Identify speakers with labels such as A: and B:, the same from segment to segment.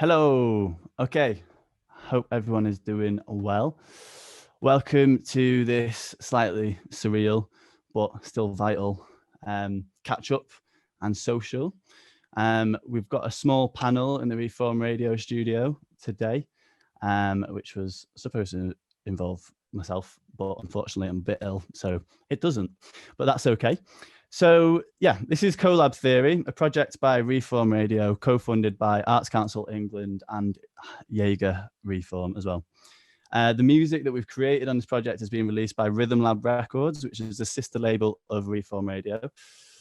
A: Hello. Okay. Hope everyone is doing well. Welcome to this slightly surreal but still vital catch up and social. We've got a small panel in the Reform Radio studio today, which was supposed to involve myself, but unfortunately I'm a bit ill, so it doesn't, but that's okay. So yeah, this is Collab Theory, a project by Reform Radio, co-funded by Arts Council England and Jaeger Reform as well. The music that we've created on this project has been released by Rhythm Lab Records, which is the sister label of Reform Radio.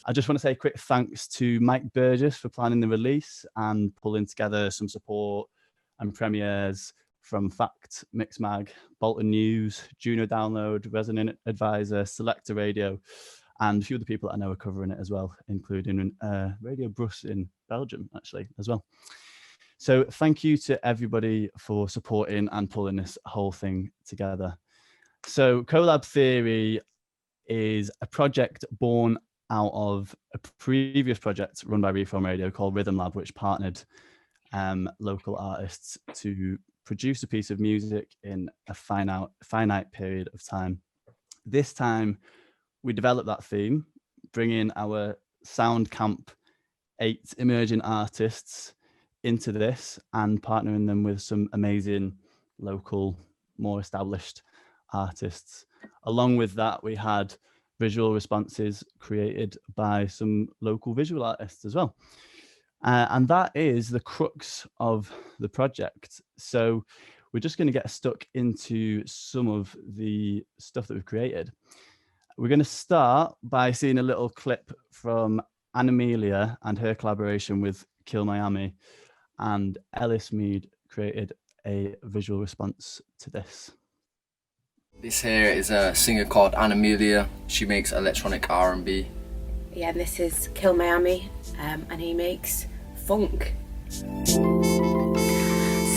A: I just want to say a quick thanks to Mike Burgess for planning the release and pulling together some support and premieres from Fact, Mixmag, Bolton News, Juno Download, Resonant Advisor, Selector Radio, and a few other people that I know are covering it as well, including Radio Brus in Belgium, actually, as well. So thank you to everybody for supporting and pulling this whole thing together. So Collab Theory is a project born out of a previous project run by Reform Radio called Rhythm Lab, which partnered local artists to produce a piece of music in a finite period of time. This time, we developed that theme, bringing our Sound Camp 8 emerging artists into this and partnering them with some amazing local, more established artists. Along with that, we had visual responses created by some local visual artists as well. And that is the crux of the project. So we're just going to get stuck into some of the stuff that we've created. We're going to start by seeing a little clip from Anamelia and her collaboration with Kill Miami, and Ellis Mead created a visual response to this.
B: This here is a singer called Anamelia. She makes electronic R&B.
C: Yeah, and this is Kill Miami, and he makes funk.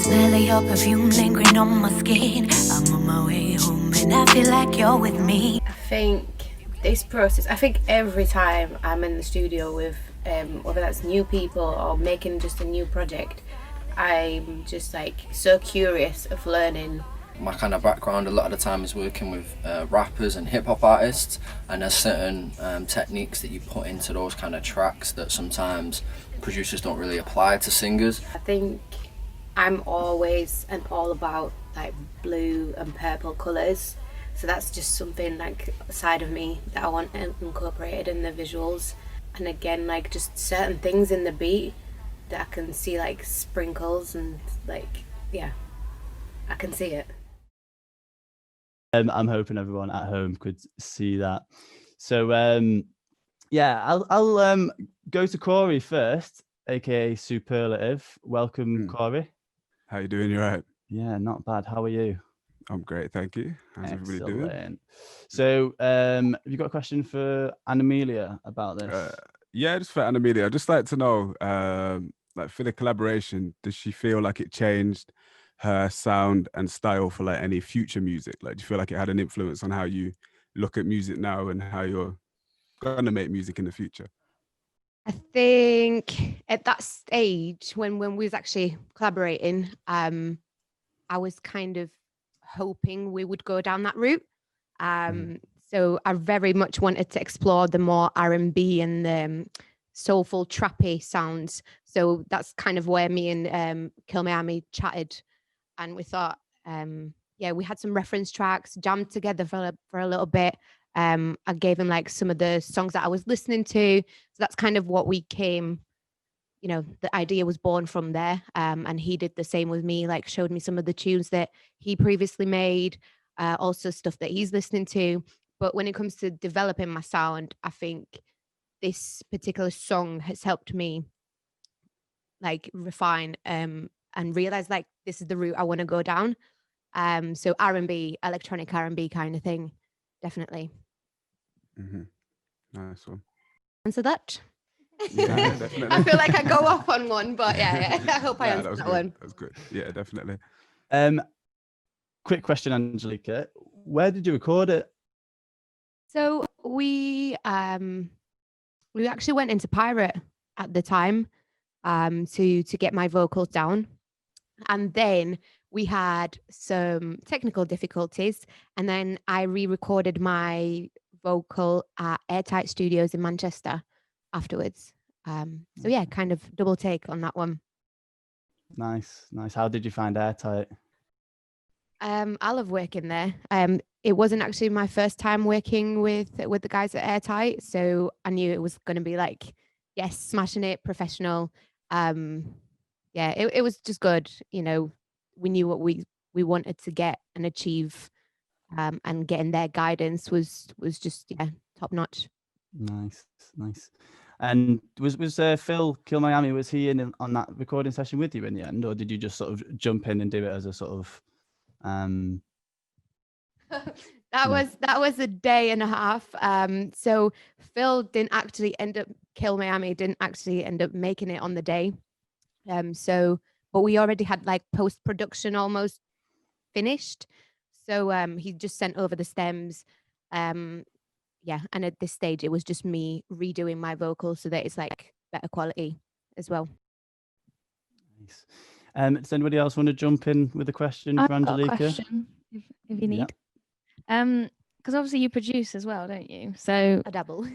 D: Smell your perfume lingering on my skin. I'm on my way home and I feel like you're with me.
C: I think this process, every time I'm in the studio with whether that's new people or making just a new project, I'm just like so curious of learning.
B: My kind of background a lot of the time is working with rappers and hip hop artists, and there's certain techniques that you put into those kind of tracks that sometimes producers don't really apply to singers.
C: I think I'm always and all about like blue and purple colours, so that's just something like a side of me that I want incorporated in the visuals. And again, like just certain things in the beat that I can see, like sprinkles and like, yeah, I can see it.
A: I'm hoping everyone at home could see that. So yeah, I'll go to Corey first, aka Superlative. Welcome, Corey.
E: How you doing? You right?
A: Yeah, not bad. How are you?
E: I'm great, thank you. How's everybody doing?
A: So have you got a question for Anamelia about this?
E: Yeah, just for Anamelia, I'd just like to know, like for the collaboration, does she feel like it changed her sound and style for like any future music? Like, do you feel like it had an influence on how you look at music now and how you're gonna make music in the future?
F: I think at that stage when we was actually collaborating, I was kind of hoping we would go down that route. So I very much wanted to explore the more R&B and the soulful trappy sounds. So that's kind of where me and Kill Miami chatted, and we thought, yeah, we had some reference tracks, jammed together for a little bit. I gave him like some of the songs that I was listening to. So that's kind of what we came, you know, the idea was born from there. And he did the same with me, like showed me some of the tunes that he previously made, also stuff that he's listening to. But when it comes to developing my sound, I think this particular song has helped me like refine and realize like this is the route I want to go down. So R&B, electronic R&B kind of thing, definitely.
E: Nice one.
F: Answer that.
E: Yeah, definitely.
F: I feel like I go off on one, but yeah, I hope I answered that one.
E: That's good. Yeah, definitely.
A: Quick question, Angelica. Where did you record it?
F: So we actually went into Pirate at the time to get my vocals down. And then we had some technical difficulties, and then I re-recorded my vocal at Airtight Studios in Manchester afterwards. So yeah, kind of double take on that one.
A: Nice. How did you find Airtight?
F: I love working there. It wasn't actually my first time working with the guys at Airtight, so I knew it was going to be like, yes, smashing it, professional. Yeah, it was just good. You know, we knew what we wanted to get and achieve, and getting their guidance was just top notch.
A: Nice. And was Phil Kill Miami, was he in on that recording session with you in the end, or did you just sort of jump in and do it as a sort of
F: that was a day and a half. So Phil didn't actually end up Kill Miami didn't actually end up making it on the day. But we already had like post-production almost finished. So he just sent over the stems. Yeah, and at this stage it was just me redoing my vocals so that it's like better quality as well.
A: Nice. Does anybody else want to jump in with a question for Angelica?
G: I've got a question, if you need. Because obviously you produce as well, don't you? So
F: I dabble.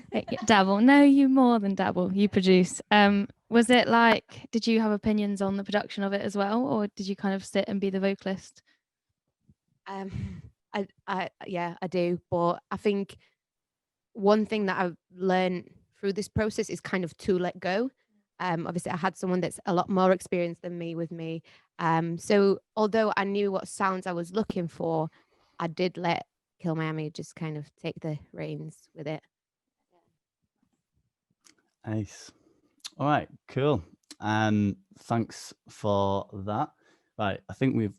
G: Dabble. No, you more than dabble. You produce. Was it like, did you have opinions on the production of it as well, or did you kind of sit and be the vocalist?
F: I do, but I think one thing that I've learned through this process is kind of to let go. Obviously I had someone that's a lot more experienced than me with me. So although I knew what sounds I was looking for, I did let Kill Miami just kind of take the reins with it.
A: Nice. All right, cool. Thanks for that. Right, I think we've,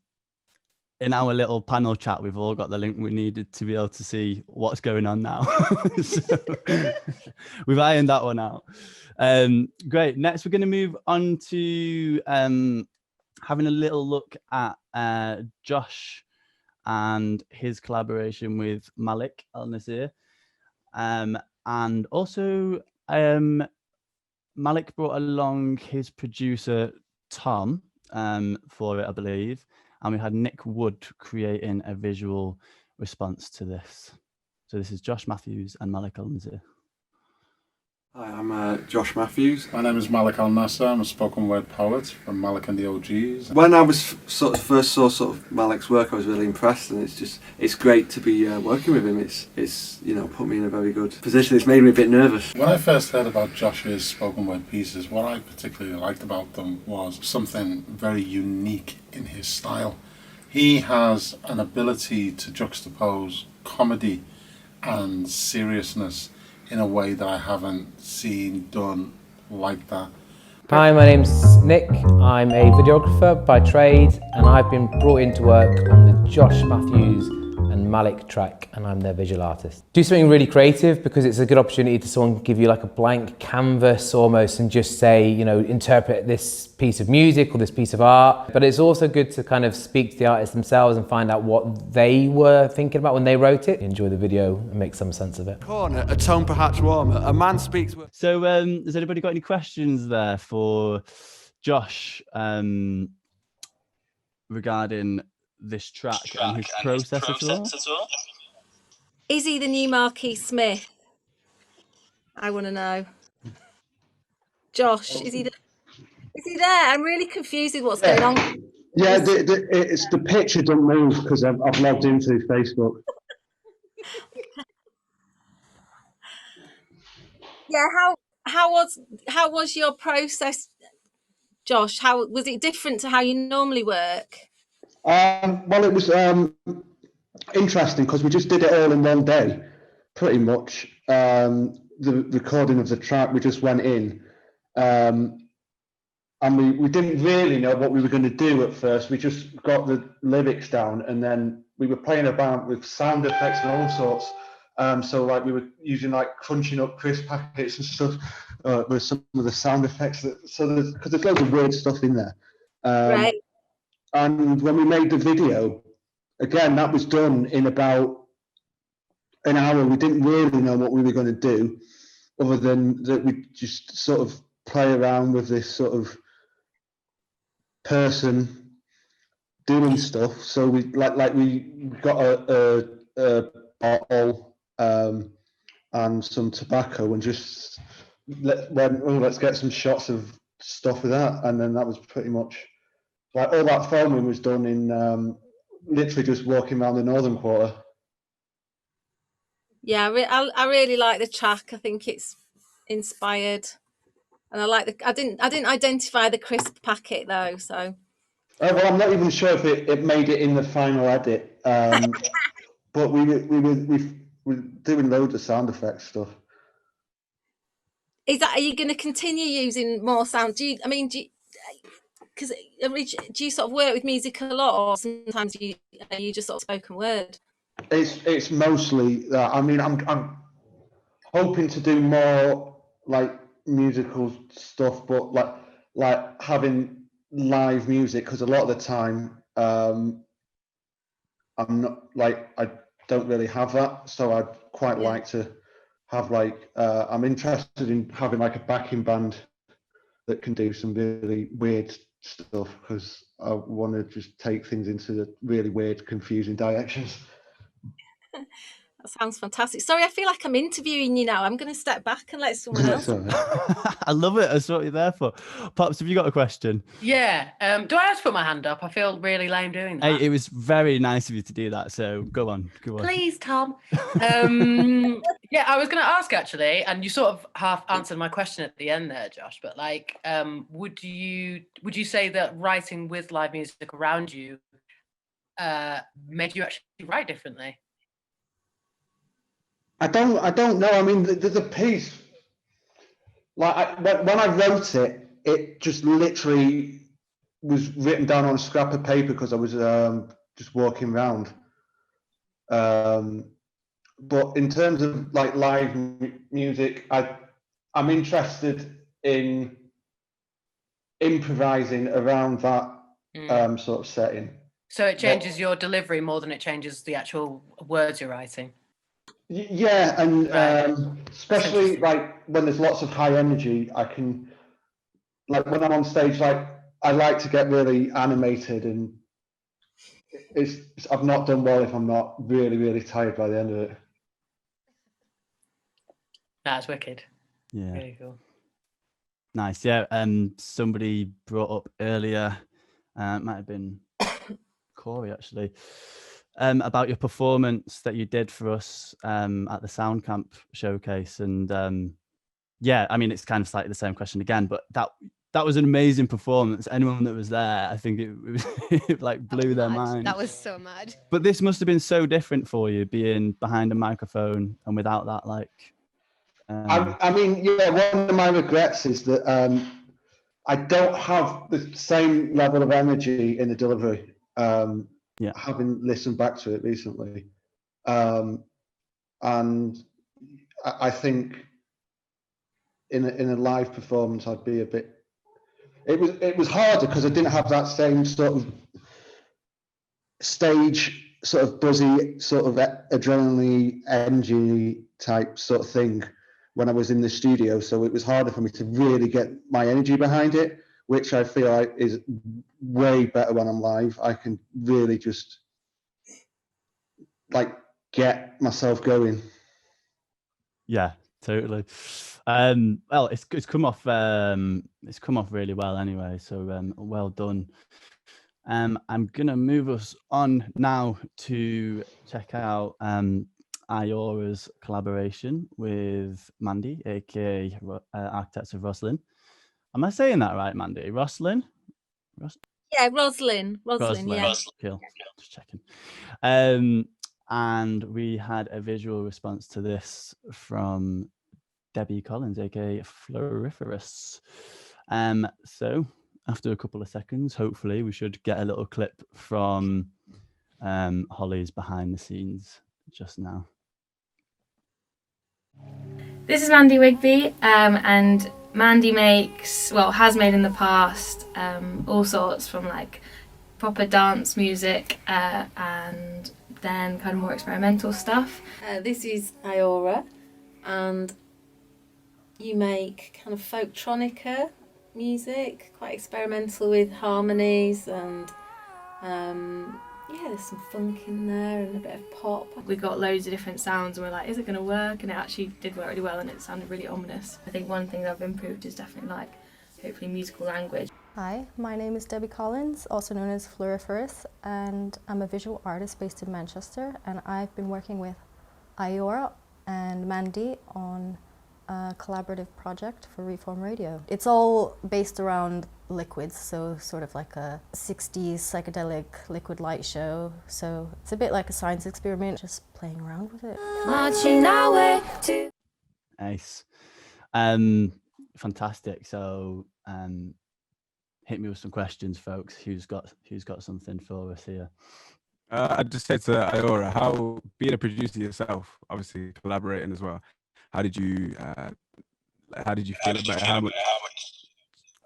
A: in our little panel chat, we've all got the link we needed to be able to see what's going on now. So, we've ironed that one out. Great. Next, we're going to move on to having a little look at Josh and his collaboration with Malik Al-Nasir. And also, Malik brought along his producer, Tom, for it, I believe. And we had Nick Wood creating a visual response to this. So this is Josh Matthews and Malik Al-Nasir.
H: Hi, I'm Josh Matthews.
I: My name is Malik Al-Nasir. I'm a spoken word poet from Malik and the OGs.
H: When I was first saw Malik's work, I was really impressed, and it's great to be working with him. It's put me in a very good position. It's made me a bit nervous.
I: When I first heard about Josh's spoken word pieces, what I particularly liked about them was something very unique in his style. He has an ability to juxtapose comedy and seriousness in a way that I haven't seen done like that.
J: Hi, my name's Nick. I'm a videographer by trade, and I've been brought in to work on the Josh Matthews and Malik track, and I'm their visual artist. Do something really creative because it's a good opportunity to someone give you like a blank canvas almost and just say, interpret this piece of music or this piece of art. But it's also good to kind of speak to the artists themselves and find out what they were thinking about when they wrote it. Enjoy the video and make some sense of it.
H: Corner, a tone perhaps warmer. A man speaks.
A: So has anybody got any questions there for Josh regarding this track and his process at all?
K: Is he the new Marquis Smith? I want to know. Josh, is he there? I'm really confused with what's going on.
L: Yeah, it's the picture doesn't move because I've logged in through Facebook.
K: Yeah, how was your process, Josh? How was it different to how you normally work?
L: Well, it was interesting because we just did it all in one day, pretty much. The recording of the track, we just went in, and we didn't really know what we were going to do at first. We just got the lyrics down, and then we were playing about with sound effects and all sorts. So like we were using like crunching up crisp packets and stuff with some of the sound effects. Because there's loads of weird stuff in there.
K: Right.
L: And when we made the video, again, that was done in about an hour. We didn't really know what we were going to do, other than that we just sort of play around with this sort of person doing stuff. So we got a bottle and some tobacco, and just let's get some shots of stuff with that. And then that was pretty much like all that filming was done in literally just walking around the northern quarter.
K: Yeah, I really like the track. I think it's inspired, and I like the. I didn't identify the crisp packet though, so.
L: Well, I'm not even sure if it made it in the final edit, but we were doing loads of sound effects stuff.
K: Are you going to continue using more sound? Do you sort of work with music a lot, or sometimes are you just sort of spoken word?
L: It's mostly that. I mean, I'm hoping to do more like musical stuff, but like having live music, because a lot of the time I'm not I don't really have that, so I'd quite like to have I'm interested in having like a backing band that can do some really weird stuff, because I want to just take things into the really weird, confusing directions.
K: That sounds fantastic. Sorry, I feel like I'm interviewing you now. I'm going to step back and let someone else.
A: I love it. That's what you're there for. Pops, have you got a question?
M: Yeah. Do I have to put my hand up? I feel really lame doing that.
A: Hey, it was very nice of you to do that. So go on.
M: Please, Tom. Yeah, I was going to ask actually, and you sort of half answered my question at the end there, Josh. But like, would you say that writing with live music around you made you actually write differently?
L: I don't know. I mean, the piece, like when I wrote it, it just literally was written down on a scrap of paper because I was just walking around. But in terms of like live music, I'm interested in improvising around that sort of setting.
M: So it changes your delivery more than it changes the actual words you're writing.
L: Yeah, and especially like when there's lots of high energy, I can, like when I'm on stage, like I like to get really animated, and I've not done well if I'm not really, really tired by the end of it.
M: That's wicked.
A: Yeah.
M: Very cool.
A: Nice. Yeah. Somebody brought up earlier, it might have been Corey actually, about your performance that you did for us at the Sound Camp showcase. And yeah, I mean, it's kind of slightly the same question again, but that was an amazing performance. Anyone that was there, I think it like blew their mind.
F: That was so mad.
A: But this must have been so different for you, being behind a microphone and without that, like.
L: I mean, yeah, one of my regrets is that I don't have the same level of energy in the delivery. Having listened back to it recently, and I think in a live performance I'd be a bit. It was harder because I didn't have that same sort of stage, sort of buzzy, sort of adrenaline energy type sort of thing when I was in the studio. So it was harder for me to really get my energy behind it, which I feel like is way better when I'm live. I can really just like get myself going.
A: Yeah, totally. Well, it's come off really well anyway. So well done. I'm gonna move us on now to check out IORA's collaboration with Mandy, aka Architects of Roslyn. Am I saying that right, Mandy? Roslyn?
K: Yeah, Roslyn. Yeah.
A: Cool. Just checking. And we had a visual response to this from Debbie Collins, aka PERiiSU. So after a couple of seconds, hopefully we should get a little clip from Holly's behind the scenes just now.
G: This is Mandy Wigby, and Mandy has made in the past all sorts, from like proper dance music and then kind of more experimental stuff.
K: This is IORA, and you make kind of folktronica music, quite experimental with harmonies and Yeah, there's some funk in there and a bit of pop.
G: We got loads of different sounds and we're like, is it going to work? And it actually did work really well and it sounded really ominous. I think one thing that I've improved is definitely like, hopefully musical language.
N: Hi, my name is Debbie Collins, also known as PERiiSU, and I'm a visual artist based in Manchester, and I've been working with IORA and Mandy on a collaborative project for Reform Radio. It's all based around liquids, so sort of like a 60s psychedelic liquid light show. So it's a bit like a science experiment, just playing around with it.
A: Nice. Fantastic. So hit me with some questions, folks. Who's got something for us here?
E: I'd just say to Iora, how, being a producer yourself, obviously collaborating as well, how did you feel about how much?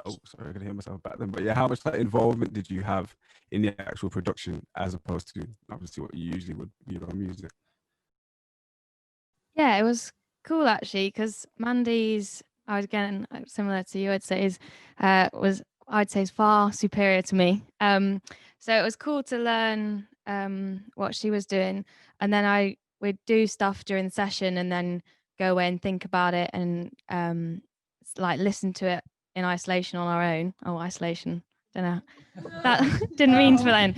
E: Oh, sorry, I can hear myself back then. But yeah, how much like involvement did you have in the actual production as opposed to obviously what you usually would be on music?
O: Yeah, it was cool actually, because Mandy's, I was again similar to you, I'd say is far superior to me. So it was cool to learn what she was doing, and then we'd do stuff during the session and then go away and think about it and like listen to it in isolation on our own. Oh, isolation, don't know. That didn't mean for then.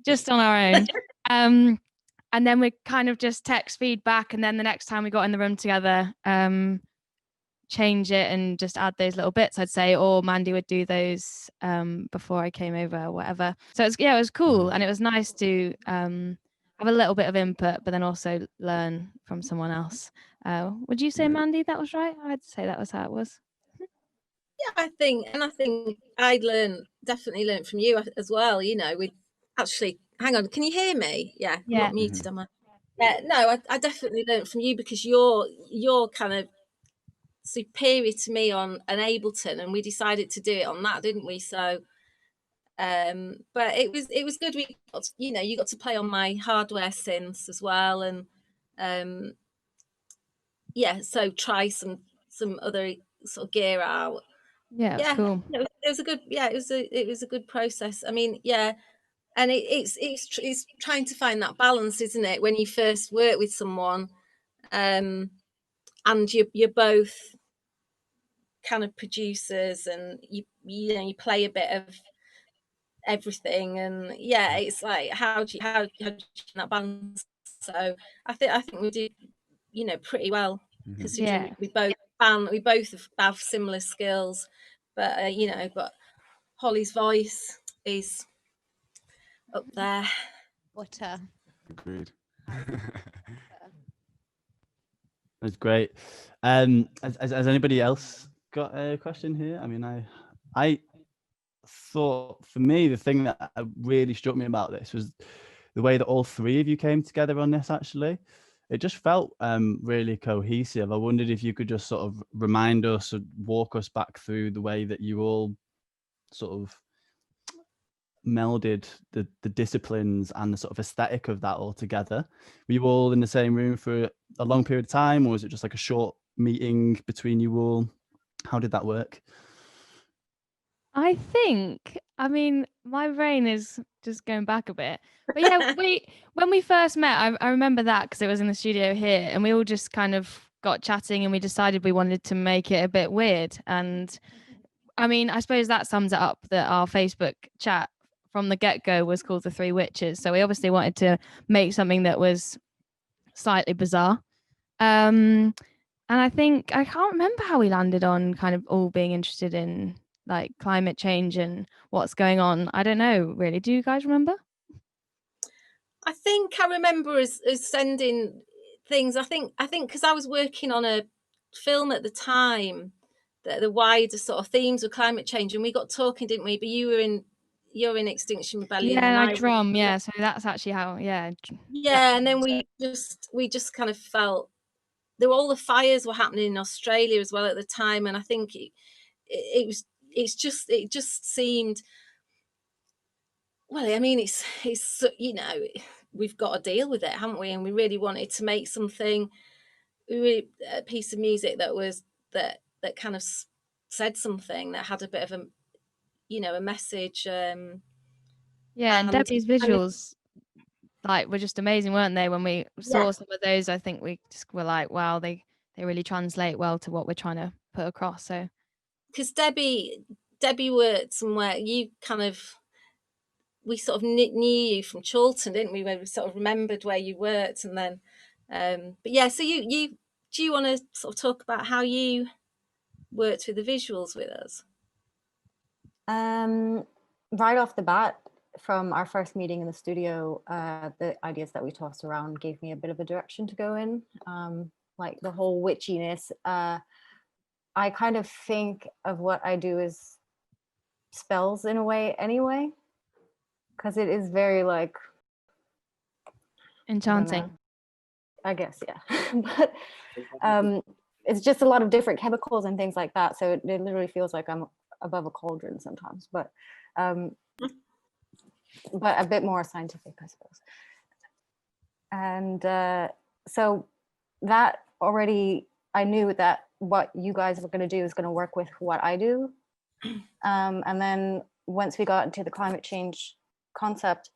O: Just on our own. And then we kind of just text feedback, and then the next time we got in the room together, change it and just add those little bits, I'd say, or Mandy would do those before I came over or whatever. So it was cool, and it was nice to have a little bit of input, but then also learn from someone else. Would you say, Mandy, that was right? I'd say that was how it was.
K: Yeah, I think I definitely learned from you as well. You know, we actually, hang on, can you hear me? Yeah, I'm not muted, am I? Yeah, no, I definitely learned from you because you're kind of superior to me on an Ableton, and we decided to do it on that, didn't we? So but it was good. We got to, you got to play on my hardware synths as well, and yeah, so try some other sort of gear out.
O: Yeah, it's cool.
K: It was a good, it was a good process. I mean, yeah, and it's trying to find that balance, isn't it, when you first work with someone, and you're both kind of producers, and you play a bit of everything, and yeah, it's like how do you find that balance? So I think we did, pretty well, considering we both have similar skills, but but Holly's voice is up there.
F: Butter.
E: Agreed.
A: That's great. Has anybody else got a question here? I mean, I thought, for me, the thing that really struck me about this was the way that all three of you came together on this. Actually, it just felt really cohesive. I wondered if you could just sort of remind us or walk us back through the way that you all sort of melded the disciplines and the sort of aesthetic of that all together. Were you all in the same room for a long period of time, or was it just like a short meeting between you all? How did that work?
O: I think, I mean, my brain is just going back a bit. But yeah, when we first met, I remember that because it was in the studio here, and we all just kind of got chatting and we decided we wanted to make it a bit weird. And I mean, I suppose that sums it up, that our Facebook chat from the get-go was called The Three Witches. So we obviously wanted to make something that was slightly bizarre. And I think, I can't remember how we landed on kind of all being interested in like climate change and what's going on. I don't know, really. Do you guys remember?
K: I think I remember us sending things. I think because I was working on a film at the time, the wider sort of themes of climate change, and we got talking, didn't we? But you're in Extinction Rebellion.
O: Yeah, I drum. Yeah, so that's actually how. Yeah.
K: Yeah, and then we just kind of felt all the fires were happening in Australia as well at the time, and I think it just seemed. Well, I mean, it's we've got to deal with it, haven't we? And we really wanted to make something, a piece of music that was that kind of said something, that had a bit of a message.
O: Yeah, and Debbie's
K: and
O: visuals like were just amazing, weren't they? When we saw some of those, I think we just were like, wow, they really translate well to what we're trying to put across. So
K: because Debbie worked somewhere, you kind of, we sort of knew you from Chorlton, didn't we? Where we sort of remembered where you worked, and then but yeah, so you do you want to sort of talk about how you worked with the visuals with us?
N: Right off the bat, from our first meeting in the studio, the ideas that we tossed around gave me a bit of a direction to go in, like the whole witchiness. I kind of think of what I do as spells in a way anyway, because it is very like
O: enchanting.
N: I guess, yeah. But it's just a lot of different chemicals and things like that. So it literally feels like I'm above a cauldron sometimes, but a bit more scientific, I suppose. And so that already, I knew that what you guys were going to do is going to work with what I do. And then once we got into the climate change concept,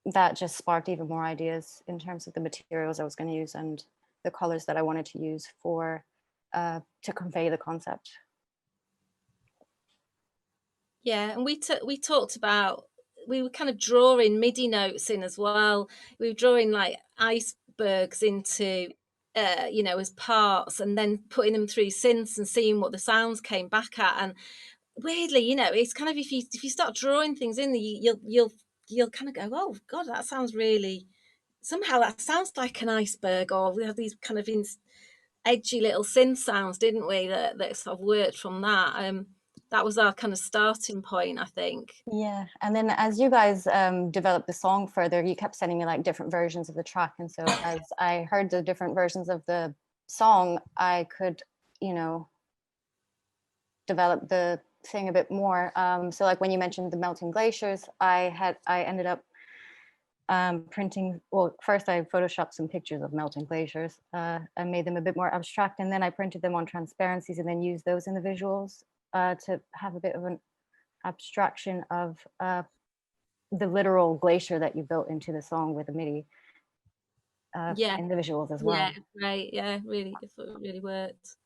N: that just sparked even more ideas in terms of the materials I was going to use and the colors that I wanted to use for to convey the concept.
K: Yeah, and we talked about, we were kind of drawing MIDI notes in as well. We were drawing like icebergs into, you know, as parts, and then putting them through synths and seeing what the sounds came back at. And weirdly, you know, it's kind of, if you start drawing things in, you'll kind of go, oh God, that sounds really, somehow that sounds like an iceberg. Or we have these kind of edgy little synth sounds, didn't we? That sort of worked from that. That was our kind of starting point, I think.
N: Yeah, and then as you guys developed the song further, you kept sending me like different versions of the track, and so as I heard the different versions of the song, I could, you know, develop the thing a bit more. So like when you mentioned the melting glaciers, I ended up printing, well, first I photoshopped some pictures of melting glaciers and made them a bit more abstract, and then I printed them on transparencies and then used those in the visuals to have a bit of an abstraction of the literal glacier that you built into the song with the MIDI in the visuals as well.
K: Yeah, right. Yeah, really, it really worked.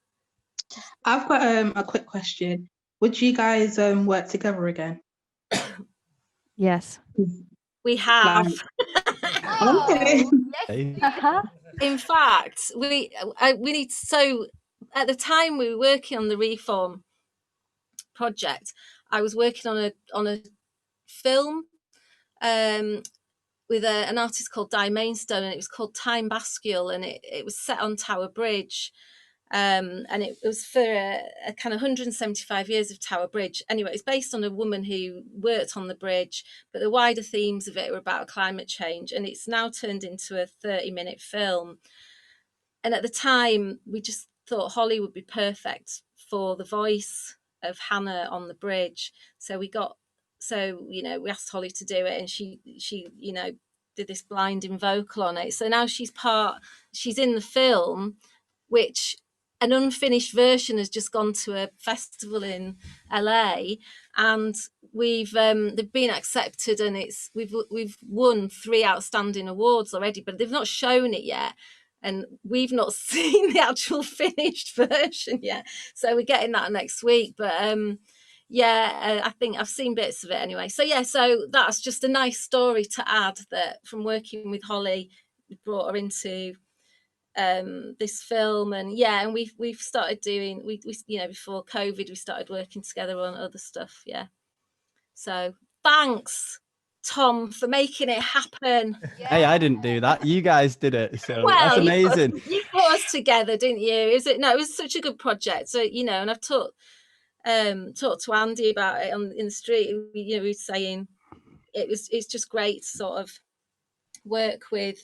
P: I've got a quick question. Would you guys work together again?
O: Yes.
K: We have.
P: Okay.
K: In fact, we need, so at the time we were working on the Reform project, I was working on a film with an artist called Di Mainstone, and it was called Time Bascule, and it was set on Tower Bridge. And it was for a kind of 175 years of Tower Bridge. Anyway, it's based on a woman who worked on the bridge, but the wider themes of it were about climate change, and it's now turned into a 30-minute film. And at the time, we just thought Holly would be perfect for the voice of Hannah on the bridge. So we asked Holly to do it, and she you know, did this blinding vocal on it. So now she's in the film, which an unfinished version has just gone to a festival in LA, and they've been accepted, and we've won 3 outstanding awards already, but they've not shown it yet, and we've not seen the actual finished version yet. So we're getting that next week. But I think I've seen bits of it anyway. So yeah, so that's just a nice story to add, that from working with Holly, we brought her into this film. And we've started doing, we you know, before COVID we started working together on other stuff. Yeah, so thanks Tom for making it happen.
A: Hey, I didn't do that, you guys did it, so
K: Well,
A: that's amazing.
K: you put us together, didn't you? It was such a good project. So, you know, and I've talked to Andy about it in the street. You know, he was saying it's just great to sort of work with,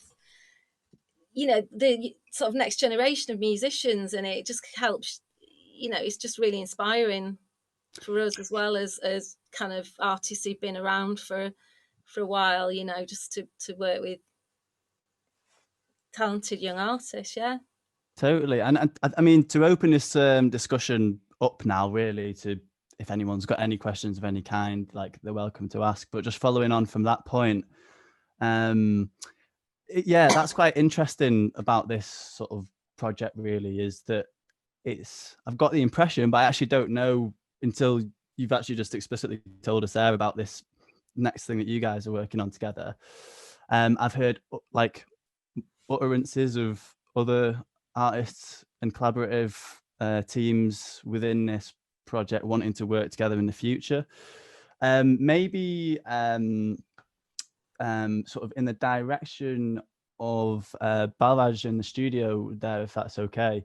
K: you know, the sort of next generation of musicians, and it just helps, you know, it's just really inspiring for us, as well as kind of artists who've been around for a while, you know, just to work with talented young artists. Yeah,
A: Totally. And I mean, to open this discussion up now, really, to if anyone's got any questions of any kind, like they're welcome to ask. But just following on from that point, yeah, that's quite interesting about this sort of project really, is that I've got the impression, but I actually don't know until you've actually just explicitly told us there about this next thing that you guys are working on together. I've heard like utterances of other artists and collaborative teams within this project wanting to work together in the future. Maybe sort of in the direction of Balraj in the studio there, if that's okay.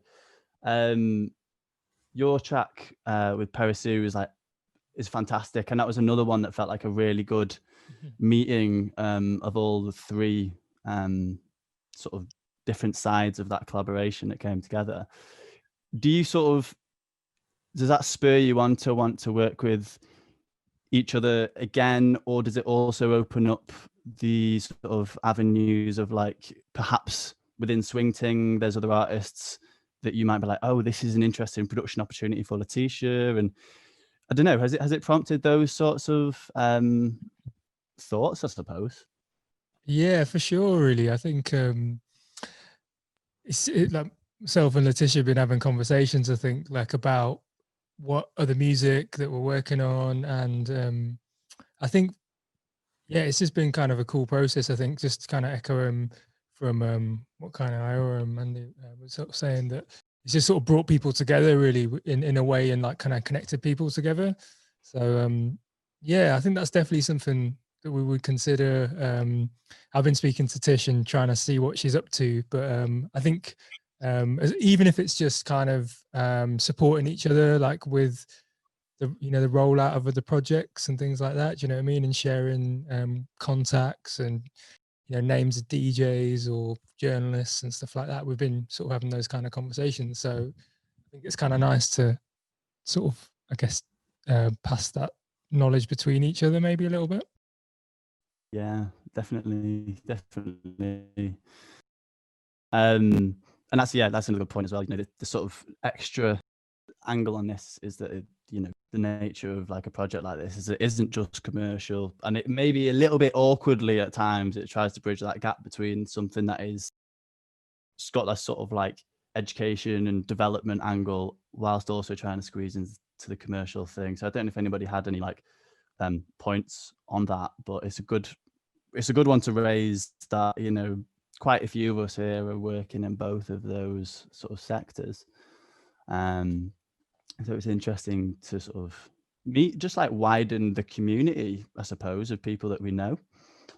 A: Your track with PERiiSU is fantastic, and that was another one that felt like a really good meeting of all the three sort of different sides of that collaboration that came together. Does that spur you on to want to work with each other again, or does it also open up the sort of avenues of like perhaps within Swing Ting there's other artists that you might be like, oh, this is an interesting production opportunity for Letitia? And I don't know, has it prompted those sorts of thoughts, I suppose?
Q: Yeah, for sure, really. I think like myself and Letitia have been having conversations, I think, like about what other music that we're working on. And I think, yeah, it's just been kind of a cool process, I think, just to kind of echo from what kind of IORA and was sort of saying, that it's just sort of brought people together really in a way, and like kind of connected people together. So yeah, I think that's definitely something that we would consider. I've been speaking to Tish and trying to see what she's up to, but I think even if it's just kind of supporting each other, like with the the rollout of other projects and things like that, do you know what I mean, and sharing contacts and names of DJs or journalists and stuff like that. We've been sort of having those kind of conversations, so I think it's kind of nice to sort of, I guess, pass that knowledge between each other maybe a little bit.
A: Yeah, definitely. And that's another good point as well. The sort of extra angle on this is that the nature of like a project like this is it isn't just commercial, and it may be a little bit awkwardly at times it tries to bridge that gap between something that is got that sort of like education and development angle whilst also trying to squeeze into the commercial thing. So I don't know if anybody had any like points on that, but it's a good one to raise, that quite a few of us here are working in both of those sort of sectors. So it's interesting to sort of meet, just like widen the community, I suppose, of people that we know,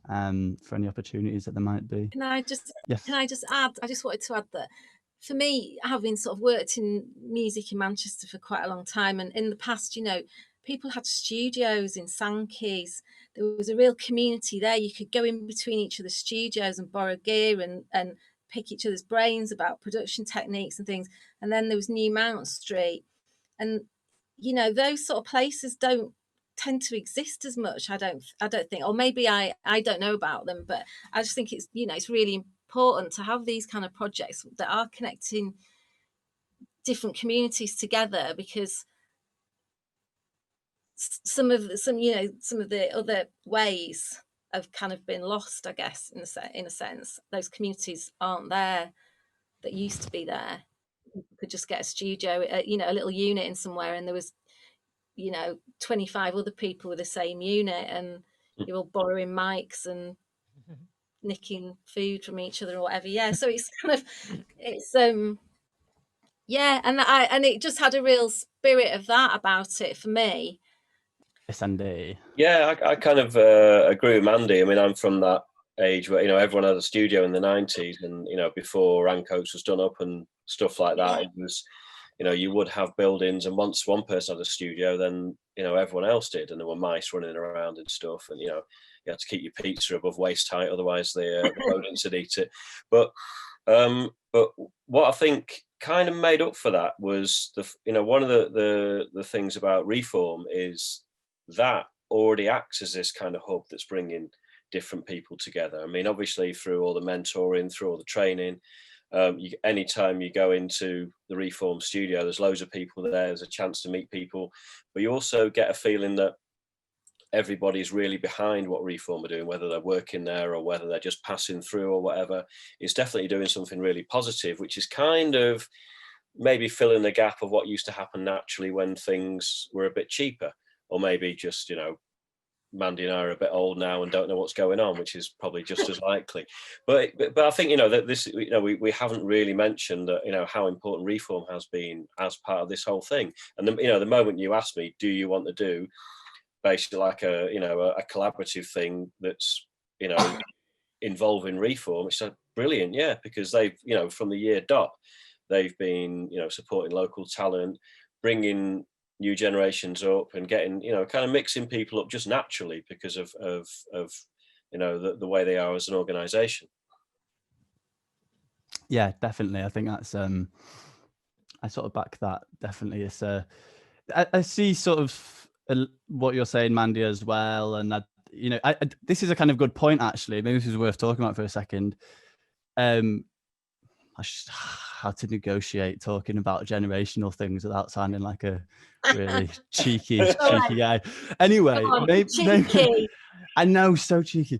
A: for any opportunities that there might be.
K: Can I just add? I just wanted to add that for me, having sort of worked in music in Manchester for quite a long time, and in the past, people had studios in Sankey's. There was a real community there. You could go in between each other's studios and borrow gear and pick each other's brains about production techniques and things. And then there was New Mount Street. And, those sort of places don't tend to exist as much. I don't think, or maybe I don't know about them, but I just think it's, it's really important to have these kind of projects that are connecting different communities together, because some of the other ways have kind of been lost, I guess, in a sense. Those communities aren't there that used to be there. You could just get a studio, a little unit in somewhere, and there was 25 other people with the same unit, and you're all borrowing mics and nicking food from each other or whatever. Yeah, so it's kind of yeah, and it just had a real spirit of that about it for me.
A: Yes, Andy.
R: Yeah, I kind of agree with Mandy. I mean, I'm from that age where everyone had a studio in the 90s, and before Rancoats was done up and stuff like that. It was you would have buildings, and once one person had a studio, then everyone else did, and there were mice running around and stuff, and you had to keep your pizza above waist height, otherwise the rodents would eat it. But what I think kind of made up for that was one of the things about Reform is that already acts as this kind of hub that's bringing different people together. I mean, obviously through all the mentoring, through all the training, Anytime you go into the Reform studio, there's loads of people there, there's a chance to meet people, but you also get a feeling that everybody's really behind what Reform are doing, whether they're working there or whether they're just passing through or whatever. It's definitely doing something really positive, which is kind of maybe filling the gap of what used to happen naturally when things were a bit cheaper, or maybe just, you know, Mandy and I are a bit old now and don't know what's going on, which is probably just as likely. But I think, you know, that this, you know, we haven't really mentioned that, you know, how important Reform has been as part of this whole thing. And then, you know, the moment you asked me, do you want to do basically like a, you know, a collaborative thing that's, you know, involving Reform, it's like brilliant, yeah, because they've, you know, from the year dot, they've been, you know, supporting local talent, bringing new generations up and getting, you know, kind of mixing people up just naturally because of you know, the way they are as an organization.
A: Yeah, definitely. I think that's I sort of back that. Definitely, it's I see sort of what you're saying, Mandy, as well, and that, you know, this is a kind of good point actually. Maybe this is worth talking about for a second. How to negotiate talking about generational things without sounding like a really cheeky guy. Anyway, maybe I know, so cheeky.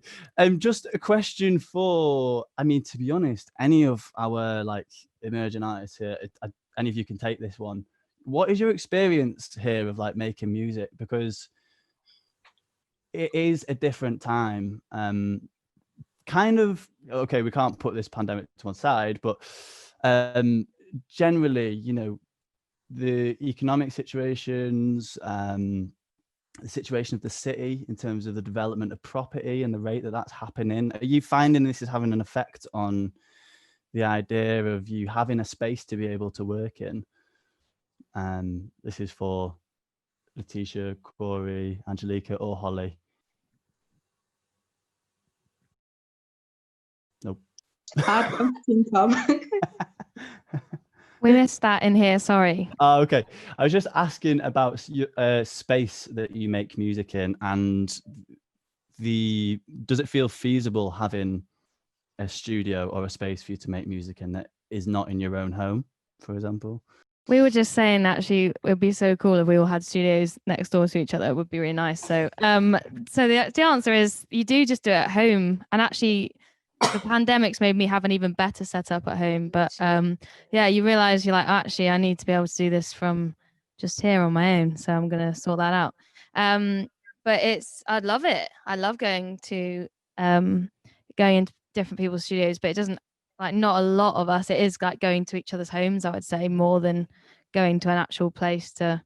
A: Just a question for, I mean, to be honest, any of our like emerging artists here, any of you can take this one. What is your experience here of like making music? Because it is a different time. Kind of, okay, we can't put this pandemic to one side, but generally, you know, the economic situations, the situation of the city in terms of the development of property and the rate that that's happening, are you finding this is having an effect on the idea of you having a space to be able to work in? This is for Letitia, Corey, Angelica, or Holly. Nope.
O: We missed that in here, sorry.
A: Oh, okay. I was just asking about space that you make music in, and does it feel feasible having a studio or a space for you to make music in that is not in your own home, for example?
O: We were just saying actually it would be so cool if we all had studios next door to each other. It would be really nice. So so the answer is you do just do it at home, and actually the pandemic's made me have an even better setup at home. But yeah, you realize you're like, actually I need to be able to do this from just here on my own, so I'm gonna sort that out. But I love it. I love going into different people's studios, but it doesn't, like, not a lot of us, it is like going to each other's homes, I would say, more than going to an actual place to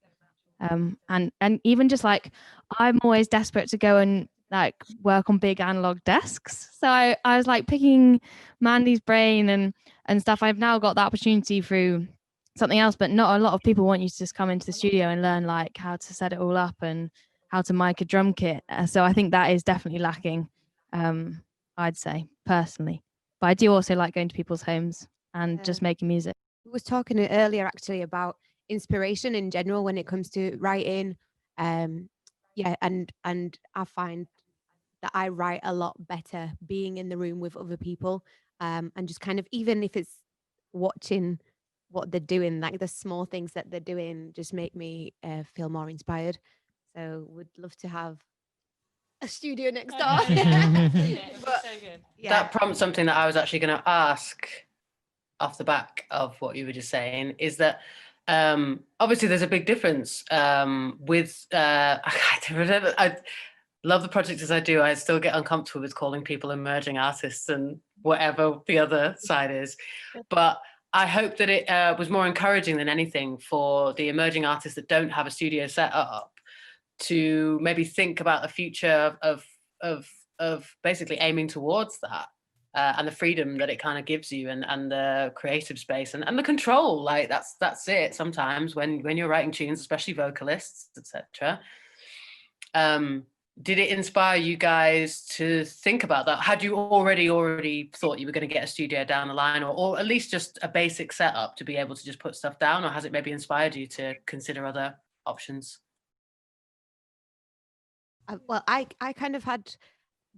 O: and even just like, I'm always desperate to go and like work on big analog desks. So I was like picking Mandy's brain and stuff. I've now got the opportunity through something else, but not a lot of people want you to just come into the studio and learn like how to set it all up and how to mic a drum kit. So I think that is definitely lacking, I'd say, personally. But I do also like going to people's homes and just making music.
F: We was talking earlier actually about inspiration in general when it comes to writing. Yeah, and I find that I write a lot better being in the room with other people, and just kind of, even if it's watching what they're doing, like the small things that they're doing just make me feel more inspired. So would love to have a studio next door. But, yeah.
M: That prompts something that I was actually going to ask off the back of what you were just saying, is that obviously there's a big difference with I love the projects as I do. I still get uncomfortable with calling people emerging artists and whatever the other side is, but I hope that it was more encouraging than anything for the emerging artists that don't have a studio set up to maybe think about the future of basically aiming towards that, and the freedom that it kind of gives you, and the creative space and the control. Like that's it. Sometimes when you're writing tunes, especially vocalists, etc. Did it inspire you guys to think about that? Had you already thought you were going to get a studio down the line, or at least just a basic setup to be able to just put stuff down, or has it maybe inspired you to consider other options?
F: Well, I kind of had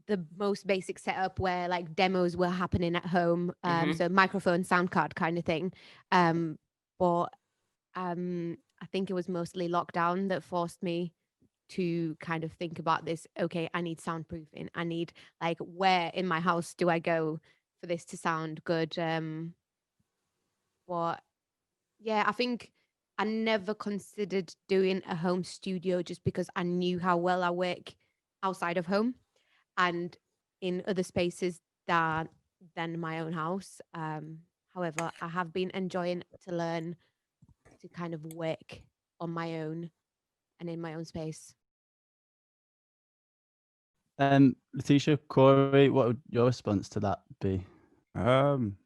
F: the most basic setup where like demos were happening at home, so microphone, sound card kind of thing. But I think it was mostly lockdown that forced me to kind of think about this. Okay, I need soundproofing. I need, like, where in my house do I go for this to sound good? But yeah, I think I never considered doing a home studio just because I knew how well I work outside of home and in other spaces than my own house. However, I have been enjoying to learn to kind of work on my own and in my own space.
A: Letitia, Corey, what would your response to that be?
E: I'm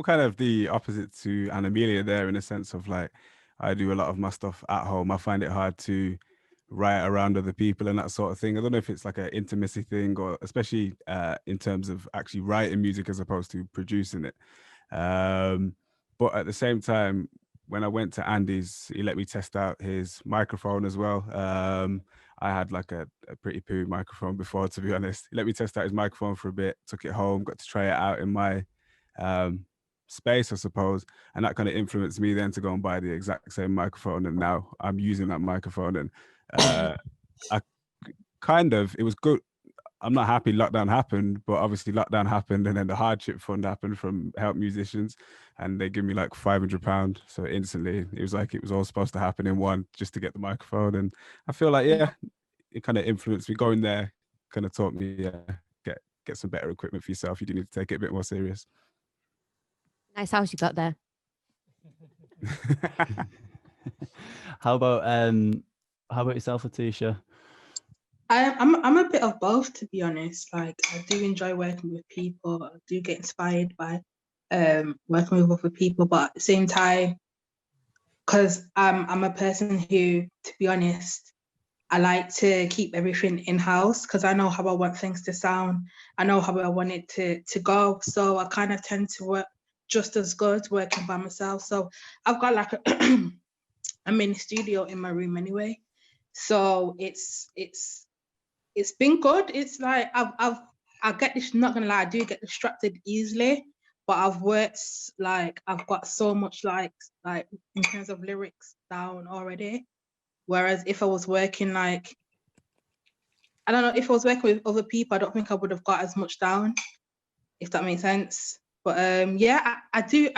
E: kind of the opposite to Anamelia there, in a sense of like, I do a lot of my stuff at home. I find it hard to write around other people and that sort of thing. I don't know if it's like an intimacy thing, or especially in terms of actually writing music as opposed to producing it. But at the same time, when I went to Andy's, he let me test out his microphone as well. I had like a PERiiSU microphone before, to be honest. He let me test out his microphone for a bit, took it home, got to try it out in my space, I suppose. And that kind of influenced me then to go and buy the exact same microphone. And now I'm using that microphone. And it was good. I'm not happy lockdown happened, but obviously lockdown happened, and then the hardship fund happened from Help Musicians, and they give me like £500. So instantly it was like it was all supposed to happen in one, just to get the microphone. And I feel like, yeah, it kind of influenced me. Going there kind of taught me, get some better equipment for yourself. You do need to take it a bit more serious.
F: Nice house you got there.
A: How about yourself, Letitia?
P: I'm a bit of both, to be honest. Like, I do enjoy working with people. I do get inspired by working with other people, but at the same time, because I'm a person who, to be honest, I like to keep everything in-house because I know how I want things to sound. I know how I want it to go. So I kind of tend to work just as good working by myself. So I've got like a mini studio in my room anyway. So it's been good. It's like I get this, not gonna lie, I do get distracted easily, but I've worked, like, I've got so much like in terms of lyrics down already. Whereas if I was working like, I don't know, if I was working with other people, I don't think I would have got as much down, if that makes sense. But yeah, I do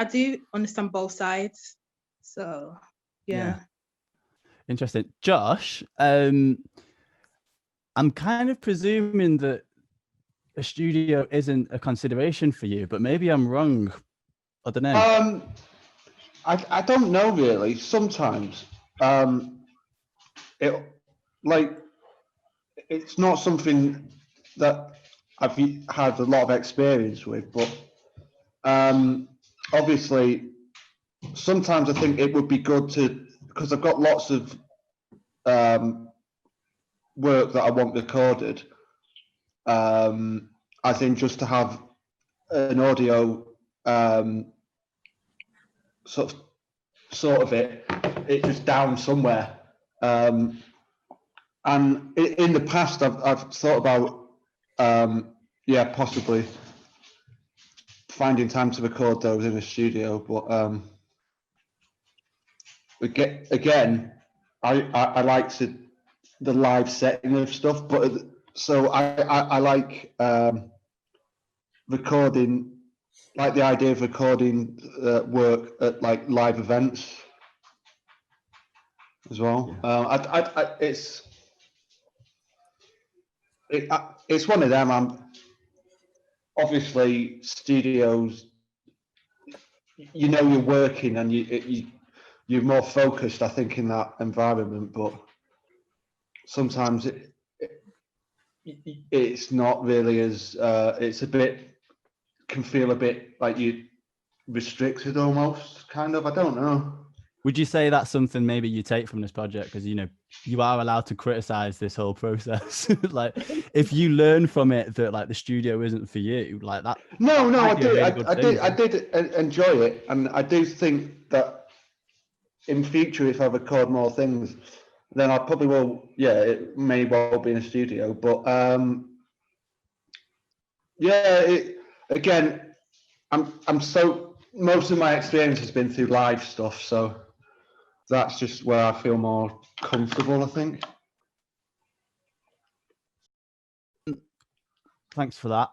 P: understand both sides. So yeah.
A: Interesting. Josh, I'm kind of presuming that a studio isn't a consideration for you, but maybe I'm wrong. I don't know.
L: I don't know really. Sometimes it's not something that I've had a lot of experience with, but obviously sometimes I think it would be good to, because I've got lots of work that I want recorded, I think just to have an audio sort of it just down somewhere. And in the past, I've thought about possibly finding time to record those in a studio, but again, I like the live setting of stuff, but so I like recording, like the idea of recording work at like live events as well. It's one of them. Obviously studios, you're working and you're more focused, I think, in that environment, but sometimes it's not really as it's can feel a bit like you're restricted almost, kind of. I don't know.
A: Would you say that's something maybe you take from this project? Because, you are allowed to criticize this whole process. Like, if you learn from it that like the studio isn't for you, like that.
L: No, I did enjoy it, and I do think that in future, if I record more things, then I probably will. Yeah, it may well be in a studio, but Yeah, again, I'm so, most of my experience has been through live stuff, so that's just where I feel more comfortable, I think.
A: Thanks for that.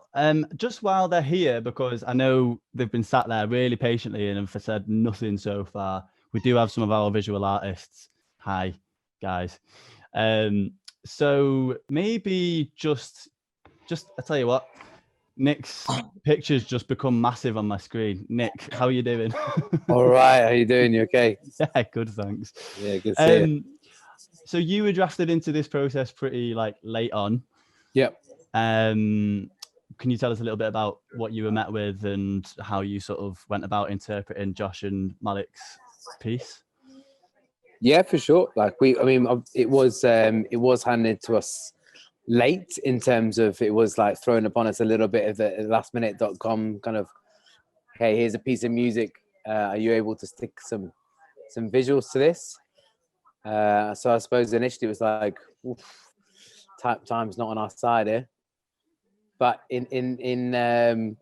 A: Just while they're here, because I know they've been sat there really patiently and have said nothing so far, we do have some of our visual artists. Hi, guys. So maybe just I tell you what, Nick's pictures just become massive on my screen. Nick, how are you doing?
J: All right, how you doing? You okay?
A: Yeah, good, thanks.
J: Yeah, good to see you.
A: So you were drafted into this process pretty like late on.
J: Yep.
A: Can you tell us a little bit about what you were met with and how you sort of went about interpreting Josh and Malik's piece?
J: Yeah, for sure. Like it was handed to us late in terms of it was like thrown upon us a little bit of the lastminute.com kind of, hey, here's a piece of music. Are you able to stick some visuals to this? So I suppose initially it was like, oof, time's not on our side here. But in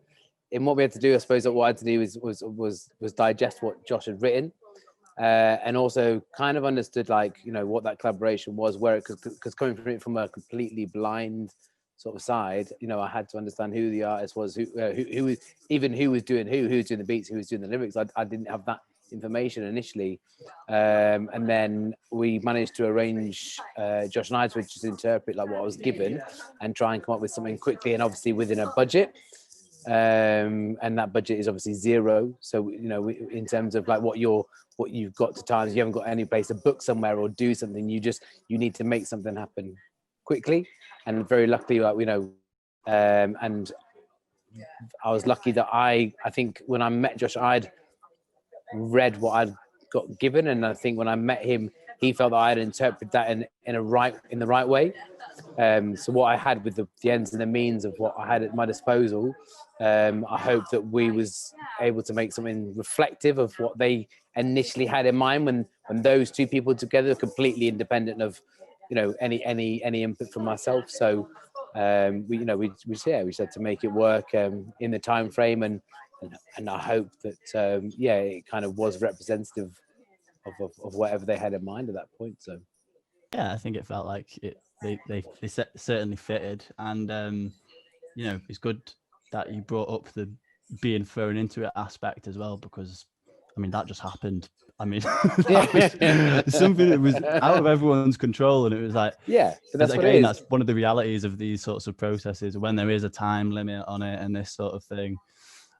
J: what we had to do, I suppose what I had to do was digest what Josh had written, and also kind of understood like, you know, what that collaboration was, where it, because coming from a completely blind sort of side, you know, I had to understand who the artist was, who was doing who was doing the beats, who was doing the lyrics. I didn't have that information initially, and then we managed to arrange Josh and I to just interpret like what I was given and try and come up with something quickly and obviously within a budget, and that budget is obviously zero. So, you know, in terms of like what you've got to times, you haven't got any place to book somewhere or do something, you need to make something happen quickly. And very luckily, like, you know, and I was lucky that I think when I met Josh, I'd read what I'd got given, and I think when I met him, he felt that I had interpreted that in the right way. So what I had with the ends and the means of what I had at my disposal, I hope that we was able to make something reflective of what they initially had in mind when those two people together, completely independent of, you know, any input from myself. So we said to make it work in the time frame, and I hope that it kind of was representative of whatever they had in mind at that point. So
A: yeah, I think it felt like they certainly fitted, and you know, it's good that you brought up the being thrown into it aspect as well, because I mean that just happened. I mean, that was something that was out of everyone's control, and it was like,
J: yeah, but that's
A: again, that's one of the realities of these sorts of processes when there is a time limit on it and this sort of thing.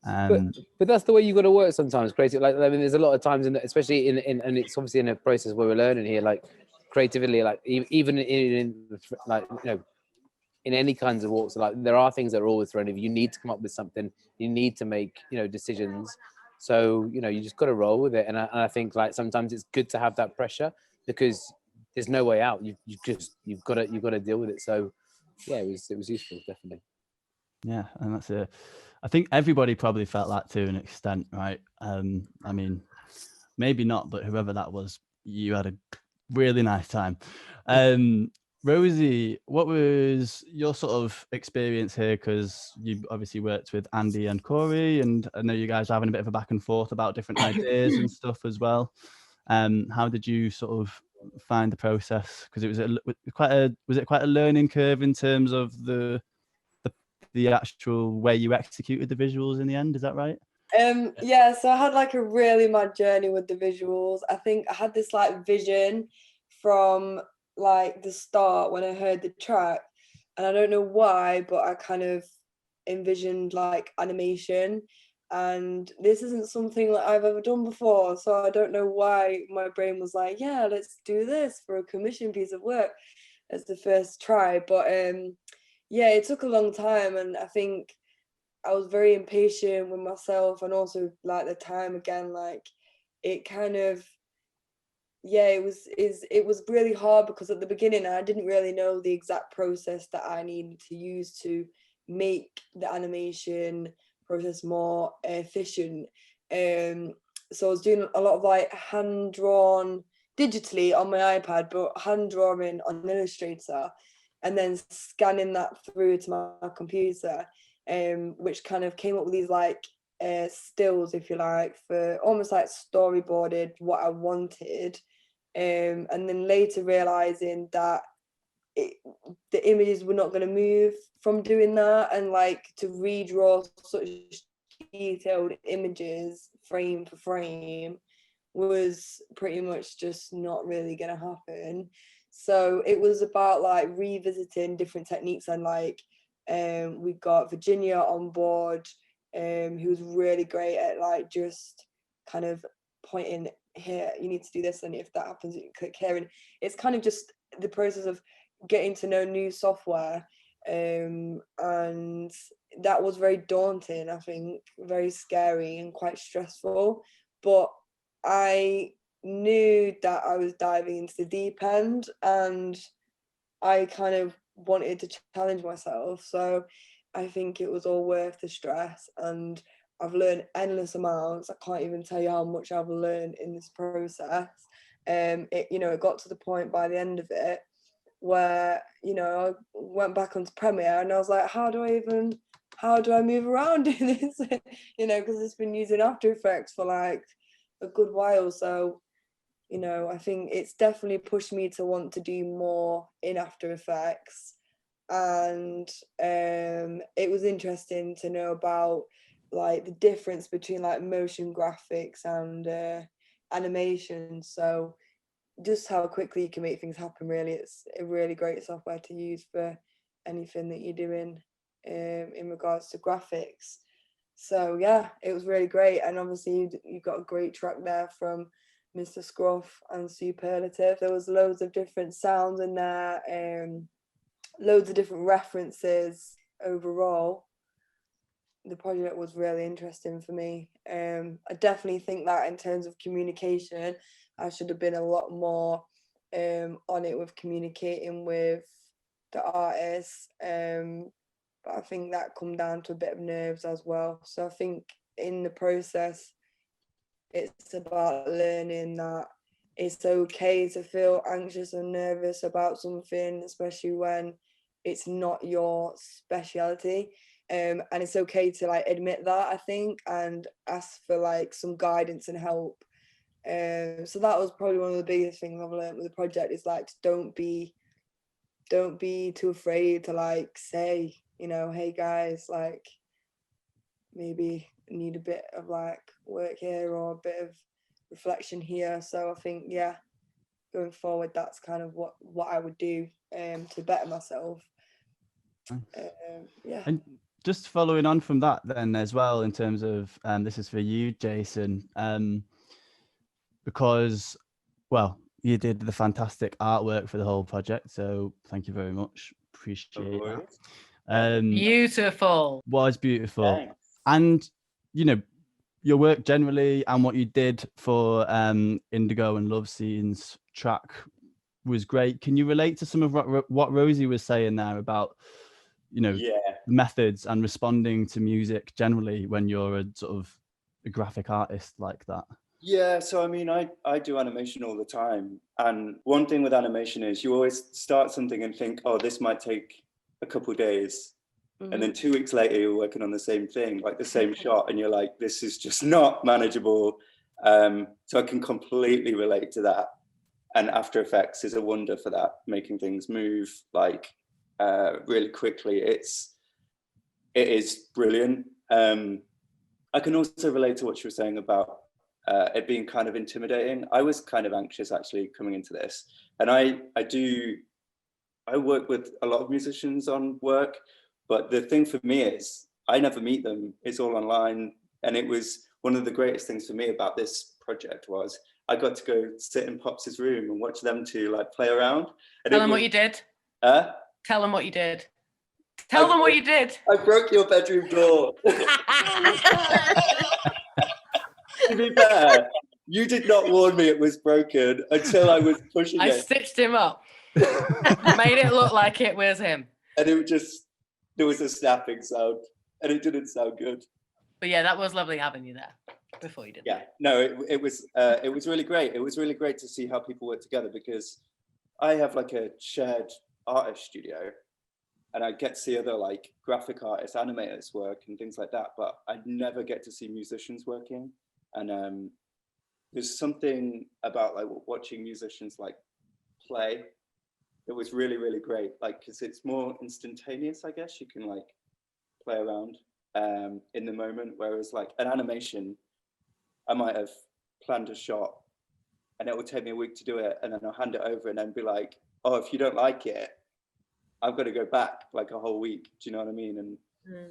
J: But that's the way you got to work sometimes, creative. Like, I mean, there's a lot of times, especially in and it's obviously in a process where we're learning here, like creatively, like even in like, you know, in any kinds of walks, like there are things that are always thrown. If you need to come up with something, you need to make, you know, decisions. So, you know, you just got to roll with it. And I think like sometimes it's good to have that pressure because there's no way out. You've got to deal with it. So yeah, it was useful, definitely.
A: Yeah, and that's it. I think everybody probably felt that to an extent, right? I mean, maybe not, but whoever that was, you had a really nice time. Rosie, what was your sort of experience here? Because you obviously worked with Andy and Corey, and I know you guys are having a bit of a back and forth about different ideas and stuff as well. How did you sort of find the process? Because it was quite a learning curve in terms of the actual way you executed the visuals in the end? Is that right?
S: Yeah, so I had like a really mad journey with the visuals. I think I had this like vision from like the start when I heard the track, and I don't know why, but I kind of envisioned like animation, and this isn't something that I've ever done before, so I don't know why my brain was like, yeah, let's do this for a commission piece of work as the first try. But yeah, it took a long time, and I think I was very impatient with myself, and also like the time again, like it kind of, yeah, it was really hard because at the beginning I didn't really know the exact process that I needed to use to make the animation process more efficient. So I was doing a lot of like hand drawn digitally on my iPad, but hand drawing on Illustrator, and then scanning that through to my computer. which kind of came up with these like stills, if you like, for almost like storyboarded what I wanted, and then later realizing that the images were not going to move from doing that, and like to redraw such detailed images frame for frame was pretty much just not really going to happen. So it was about like revisiting different techniques, and like we got Virginia on board, who was really great at like just kind of pointing, here you need to do this, and if that happens you click here, and it's kind of just the process of getting to know new software, and that was very daunting, I think, very scary and quite stressful, but I knew that I was diving into the deep end, and I kind of wanted to challenge myself, so I think it was all worth the stress, and I've learned endless amounts. I can't even tell you how much I've learned in this process. It got to the point by the end of it where, I went back onto Premiere and I was like, how do I move around in this? Because it's been using After Effects for like a good while. So, I think it's definitely pushed me to want to do more in After Effects. And it was interesting to know about like the difference between like motion graphics and animation. So just how quickly you can make things happen, really. It's a really great software to use for anything that you're doing in regards to graphics. So yeah, it was really great. And obviously you got a great track there from Mr. Scruff and Superlative. There was loads of different sounds in there, loads of different references. Overall, the project was really interesting for me. I definitely think that in terms of communication, I should have been a lot more on it with communicating with the artists. But I think that come down to a bit of nerves as well. So I think in the process, it's about learning that it's okay to feel anxious and nervous about something, especially when it's not your speciality. And it's okay to like admit that, I think, and ask for like some guidance and help. So that was probably one of the biggest things I've learned with the project, is like, don't be too afraid to like say, hey guys, like maybe need a bit of like work here or a bit of reflection here. So I think, yeah, going forward, that's kind of what I would do to better myself. Yeah.
A: And just following on from that then as well, in terms of this is for you, Jason, because, well, you did the fantastic artwork for the whole project, so thank you very much. Appreciate that.
M: Beautiful.
A: Was beautiful.
T: Thanks.
A: And your work generally and what you did for Indigo and Lovescene's track was great. Can you relate to some of what Rosie was saying there about methods and responding to music generally when you're a sort of a graphic artist like that?
T: Yeah, so I mean, I do animation all the time, and one thing with animation is you always start something and think, oh, this might take a couple of days, and then 2 weeks later you're working on the same thing, like the same shot, and you're like, this is just not manageable. So I can completely relate to that, and After Effects is a wonder for that, making things move like really quickly. It is brilliant. I can also relate to what you were saying about it being kind of intimidating. I was kind of anxious actually coming into this, and I work with a lot of musicians on work, but the thing for me is I never meet them. It's all online, and it was one of the greatest things for me about this project was I got to go sit in Pops' room and watch them two like play around. And
M: Tell them what you did. Tell them what you did. Tell them what you did.
T: I broke your bedroom door. To be fair, you did not warn me it was broken until I was pushing it.
M: I stitched him up. Made it look like it was him.
T: And there was a snapping sound, and it didn't sound good.
M: But yeah, that was lovely having you there before you did.
T: Yeah, no, it was really great. It was really great to see how people work together, because I have like a shared artist studio, and I get to see other like graphic artists, animators work and things like that, but I never get to see musicians working. And there's something about like watching musicians like play. It was really, really great. Like, cause it's more instantaneous, I guess. You can like play around in the moment. Whereas like an animation, I might have planned a shot and it will take me a week to do it. And then I'll hand it over and then be like, oh, if you don't like it, I've got to go back like a whole week. Do you know what I mean? And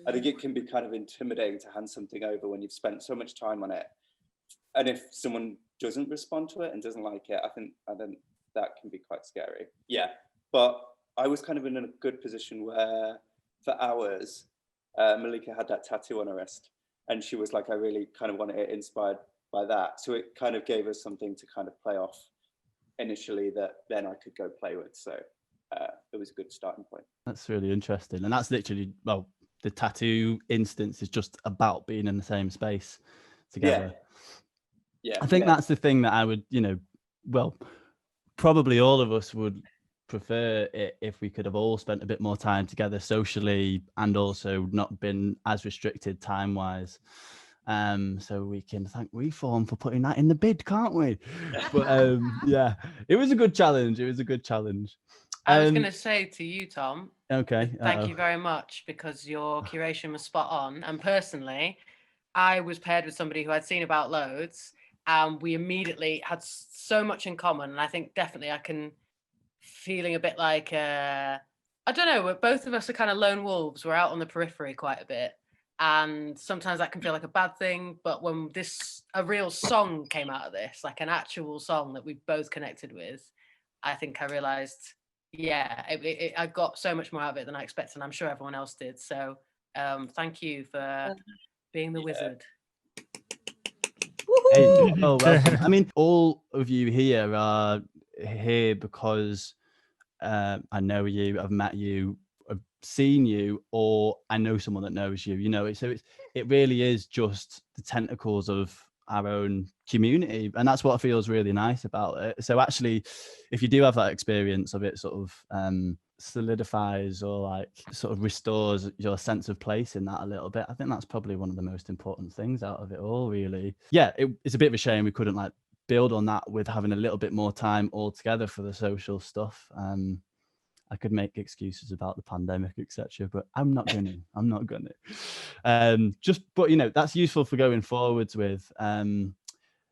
T: I think it can be kind of intimidating to hand something over when you've spent so much time on it. And if someone doesn't respond to it and doesn't like it, I think that can be quite scary. Yeah, but I was kind of in a good position where for hours, Malika had that tattoo on her wrist, and she was like, I really kind of wanted it inspired by that. So it kind of gave us something to kind of play off initially that then I could go play with. So it was a good starting point.
A: That's really interesting. And that's literally, well, the tattoo instance is just about being in the same space together.
T: Yeah.
A: I think that's the thing that I would, well, probably all of us would prefer it if we could have all spent a bit more time together socially and also not been as restricted time-wise. So we can thank Reform for putting that in the bid, can't we? But yeah, it was a good challenge.
M: I was going to say to you, Tom,
A: okay,
M: thank you very much, because your curation was spot on. And personally, I was paired with somebody who I'd seen about loads, and we immediately had so much in common. And I think definitely I can feeling a bit like, I don't know, both of us are kind of lone wolves. We're out on the periphery quite a bit. And sometimes that can feel like a bad thing. But when a real song came out of this, like an actual song that we both connected with, I think I realized, yeah, I got so much more out of it than I expected. And I'm sure everyone else did. So thank you for being the wizard.
A: Hey, oh, welcome. I mean, all of you here are here because I know you, I've met you, I've seen you, or I know someone that knows you. So it really is just the tentacles of our own community, and that's what feels really nice about it. So actually, if you do have that experience of it, sort of solidifies or like sort of restores your sense of place in that a little bit, I think that's probably one of the most important things out of it all, really. Yeah, it's a bit of a shame we couldn't like build on that with having a little bit more time all together for the social stuff. I could make excuses about the pandemic, etc., but I'm not gonna. But that's useful for going forwards with.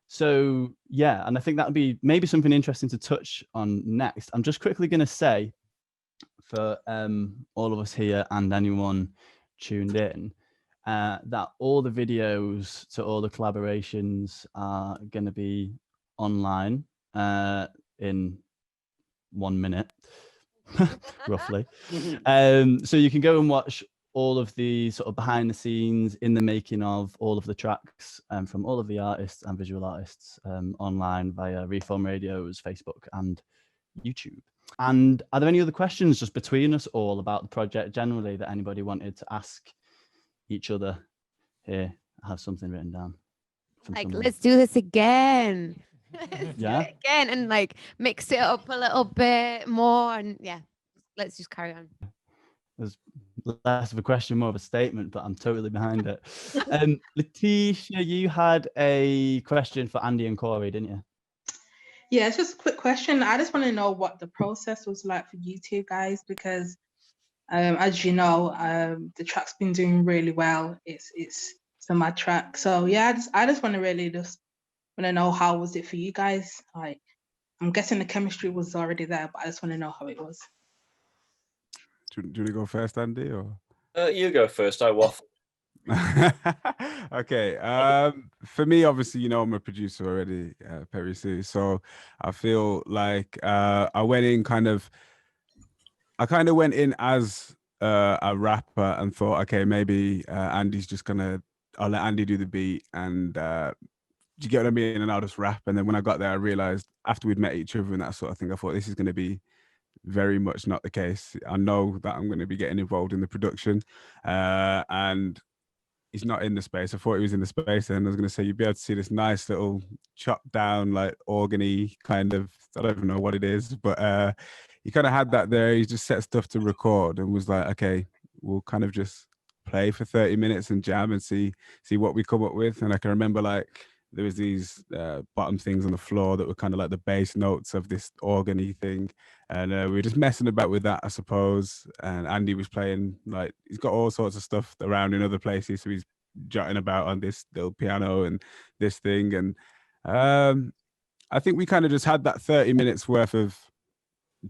A: So yeah, and I think that would be maybe something interesting to touch on next. I'm just quickly going to say for all of us here and anyone tuned in that all the videos to all the collaborations are going to be online in 1 minute. Roughly. So you can go and watch all of the sort of behind the scenes in the making of all of the tracks from all of the artists and visual artists online via Reform Radio's Facebook and YouTube. And are there any other questions just between us all about the project generally that anybody wanted to ask each other? Here, I have something written down.
F: Like, let's do this again.
A: Yeah.
F: Again, and like mix it up a little bit more, and yeah, let's just carry on.
A: There's less of a question, more of a statement, but I'm totally behind it. Letitia, you had a question for Andy and Corey, didn't you?
P: Yeah, it's just a quick question. I just want to know what the process was like for you two guys, because as you know, the track's been doing really well. It's a mad track. So yeah, I just want to really just want to know, how was it for you guys? Like, I'm guessing the chemistry was already there, but I just want to know how it was.
E: Do you want to go first, Andy? Or
R: you go first. I waffle.
E: Okay. For me, obviously, I'm a producer already, PERiiSU. So I feel like I went in as a rapper and thought, okay, maybe Andy's just I'll let Andy do the beat, and do you get what I mean? And I'll just rap. And then when I got there, I realized after we'd met each other and that sort of thing, I thought this is going to be very much not the case. I know that I'm going to be getting involved in the production, and he's not in the space. I thought he was in the space, and I was going to say, you'd be able to see this nice little chopped down, like organy kind of, I don't even know what it is, but he kind of had that there. He just set stuff to record and was like, okay, we'll kind of just play for 30 minutes and jam and see what we come up with. And I can remember like there was these bottom things on the floor that were kind of like the bass notes of this organ-y thing. And we were just messing about with that, I suppose. And Andy was playing, like, he's got all sorts of stuff around in other places. So he's jotting about on this little piano and this thing. And I think we kind of just had that 30 minutes worth of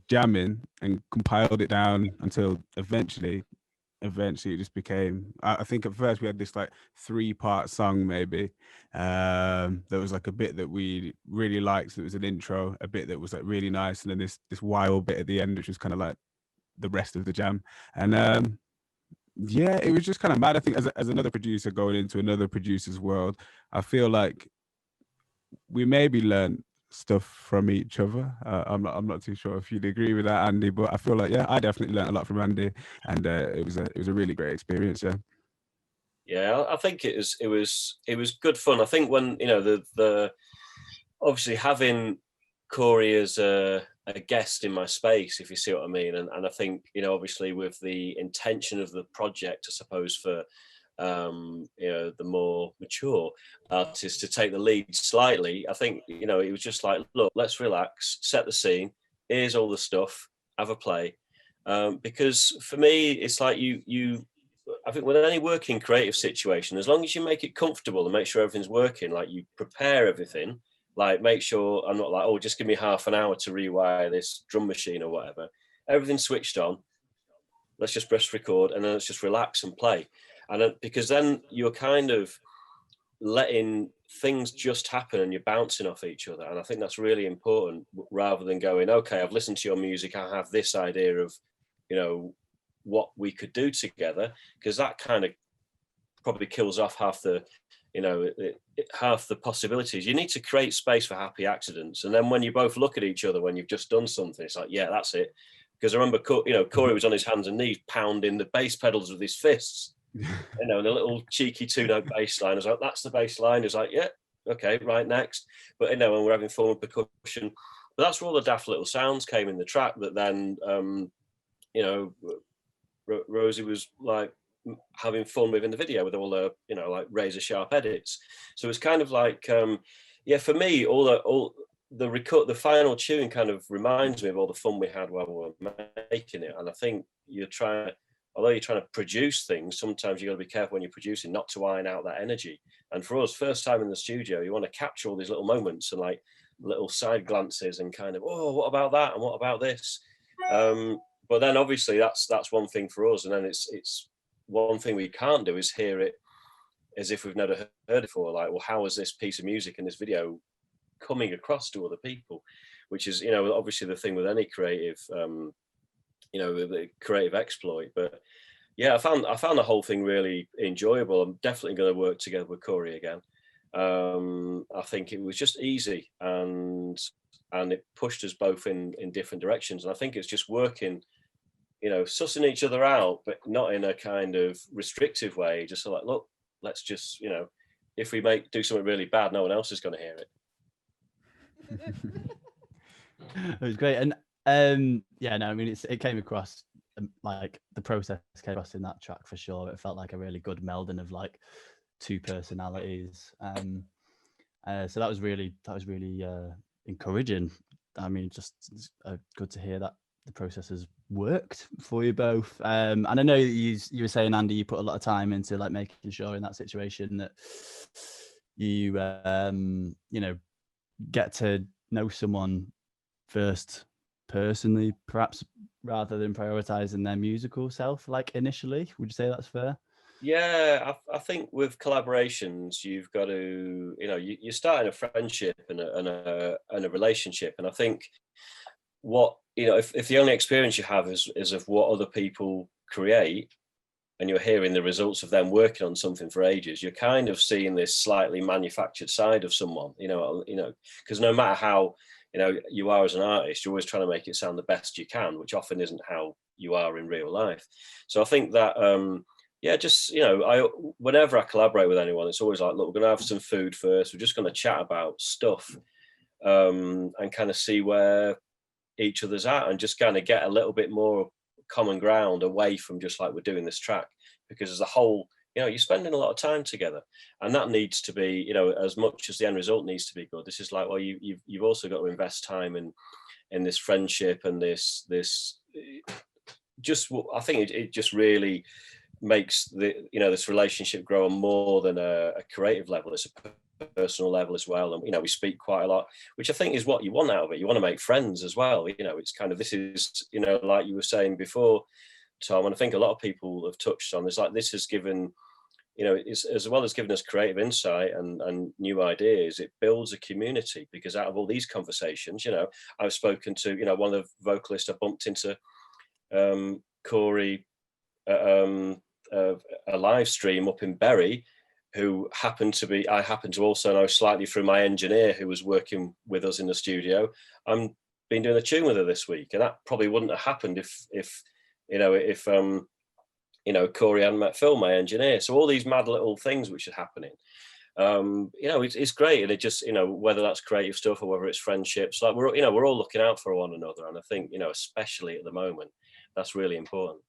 E: jamming and compiled it down until eventually it just became, I think at first we had this like 3-part song maybe. There was like a bit that we really liked, so it was an intro, a bit that was like really nice, and then this wild bit at the end, which was kind of like the rest of the jam. And yeah, it was just kind of mad. I think as another producer going into another producer's world, I feel like we maybe learned stuff from each other. I'm not too sure if you'd agree with that, Andy, but I feel like, yeah, I definitely learned a lot from Andy, and it was a really great experience.
R: Yeah, I think it was good fun. I think when, you know, the obviously having Corey as a guest in my space, if you see what I mean, and I think, you know, obviously with the intention of the project, I suppose, for you know, the more mature artists to take the lead slightly, I think, you know, it was just like, look, let's relax, set the scene, here's all the stuff, have a play. Because for me, it's like I think with any working creative situation, as long as you make it comfortable and make sure everything's working, like you prepare everything, like make sure I'm not like, oh, just give me half an hour to rewire this drum machine or whatever. Everything's switched on. Let's just press record and then let's just relax and play. And because then you're kind of letting things just happen and you're bouncing off each other. And I think that's really important, rather than going, okay, I've listened to your music, I have this idea of, you know, what we could do together, because that kind of probably kills off half the, you know, half the possibilities. You need to create space for happy accidents. And then when you both look at each other when you've just done something, it's like, yeah, that's it. Because I remember, you know, Corey was on his hands and knees pounding the bass pedals with his fists. You know, and a little cheeky 2-note bass line. I was like, that's the bass line. He's like, yeah, okay, right, next. But, you know, when we're having fun with percussion, but that's where all the daft little sounds came in the track that then, you know, Rosie was like having fun with in the video with all the, you know, like razor sharp edits. So it's kind of like, yeah, for me, all the final tune kind of reminds me of all the fun we had while we were making it. And I think although you're trying to produce things, sometimes you got to be careful when you're producing not to iron out that energy. And for us, first time in the studio, you want to capture all these little moments and like little side glances and kind of, oh, what about that? And what about this? But then obviously that's one thing for us. And then it's one thing we can't do is hear it as if we've never heard it before. Like, well, how is this piece of music in this video coming across to other people? Which is, you know, obviously the thing with any creative, you know, the creative exploit. But yeah, I found the whole thing really enjoyable. I'm definitely going to work together with Corey again. I think it was just easy and it pushed us both in different directions. And I think it's just working, you know, sussing each other out, but not in a kind of restrictive way. Just like, look, let's just, you know, if we do something really bad, no one else is going to hear it.
A: It was great. And yeah, no, I mean, it came across like the process came across in that track for sure. It felt like a really good melding of like two personalities. So that was really encouraging. I mean, just good to hear that the process has worked for you both. And I know you were saying, Andy, you put a lot of time into like making sure in that situation that you you know, get to know someone first personally, perhaps, rather than prioritizing their musical self like initially. Would you say that's fair?
R: Yeah, I think with collaborations, you've got to, you know, you're starting a friendship and a relationship. And I think what, you know, if the only experience you have is of what other people create, and you're hearing the results of them working on something for ages, you're kind of seeing this slightly manufactured side of someone, you know, because no matter how, you know, you are as an artist, you're always trying to make it sound the best you can, which often isn't how you are in real life. So I think that, yeah, just, you know, whenever I collaborate with anyone, it's always like, look, we're going to have some food first. We're just going to chat about stuff and kind of see where each other's at and just kind of get a little bit more common ground away from just like we're doing this track, because as a whole, you know, you're spending a lot of time together, and that needs to be, you know, as much as the end result needs to be good. This is like, well, you've also got to invest time in this friendship and this just, I think it just really makes this relationship grow on more than a creative level. It's a personal level as well, and you know, we speak quite a lot, which I think is what you want out of it. You want to make friends as well. You know, it's kind of, this is, you know, like you were saying before, Tom, and I think a lot of people have touched on this, like this has given, you know, as well as giving us creative insight and new ideas, it builds a community, because out of all these conversations, you know, I've spoken to, you know, one of the vocalists I bumped into, Corey, a live stream up in Bury, who happened to be, I happen to also know slightly through my engineer who was working with us in the studio. I'm been doing a tune with her this week, and that probably wouldn't have happened if Corey hadn't met Phil, my engineer. So all these mad little things which are happening, you know, it's great. And it just, you know, whether that's creative stuff or whether it's friendships, like we're all looking out for one another. And I think, you know, especially at the moment, that's really important.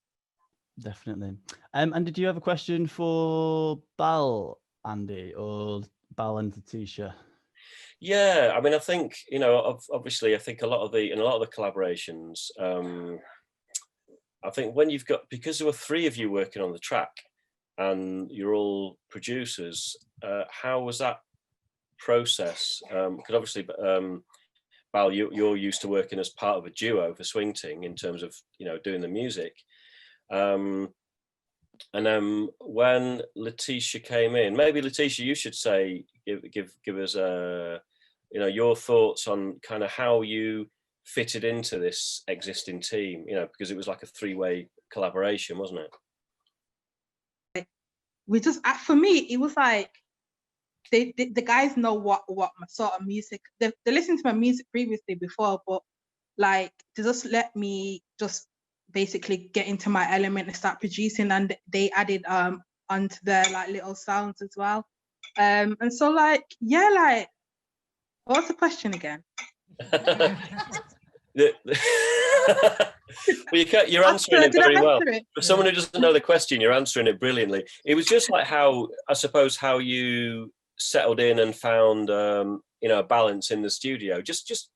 A: Definitely. And did you have a question for Bal, Andy, or Bal and Letitia?
R: Yeah, I mean, I think, you know, obviously, I think in a lot of the collaborations, I think when you've got, because there were 3 of you working on the track and you're all producers, how was that process? Because obviously, Bal, you're used to working as part of a duo for Swing Ting in terms of, you know, doing the music. And then when Letitia came in, maybe Letitia, you should say, give us you know, your thoughts on kind of how you fitted into this existing team, you know, because it was like a 3-way collaboration, wasn't it?
P: We just, for me, it was like the guys know what my sort of music, they listened to my music previously before, but like they just let me just basically get into my element and start producing, and they added onto their like little sounds as well. And so like, yeah, like, what's the question again?
R: Well, you're answering it very well. For someone who doesn't know the question, you're answering it brilliantly. It was just like how, I suppose, how you settled in and found, you know, a balance in the studio. Just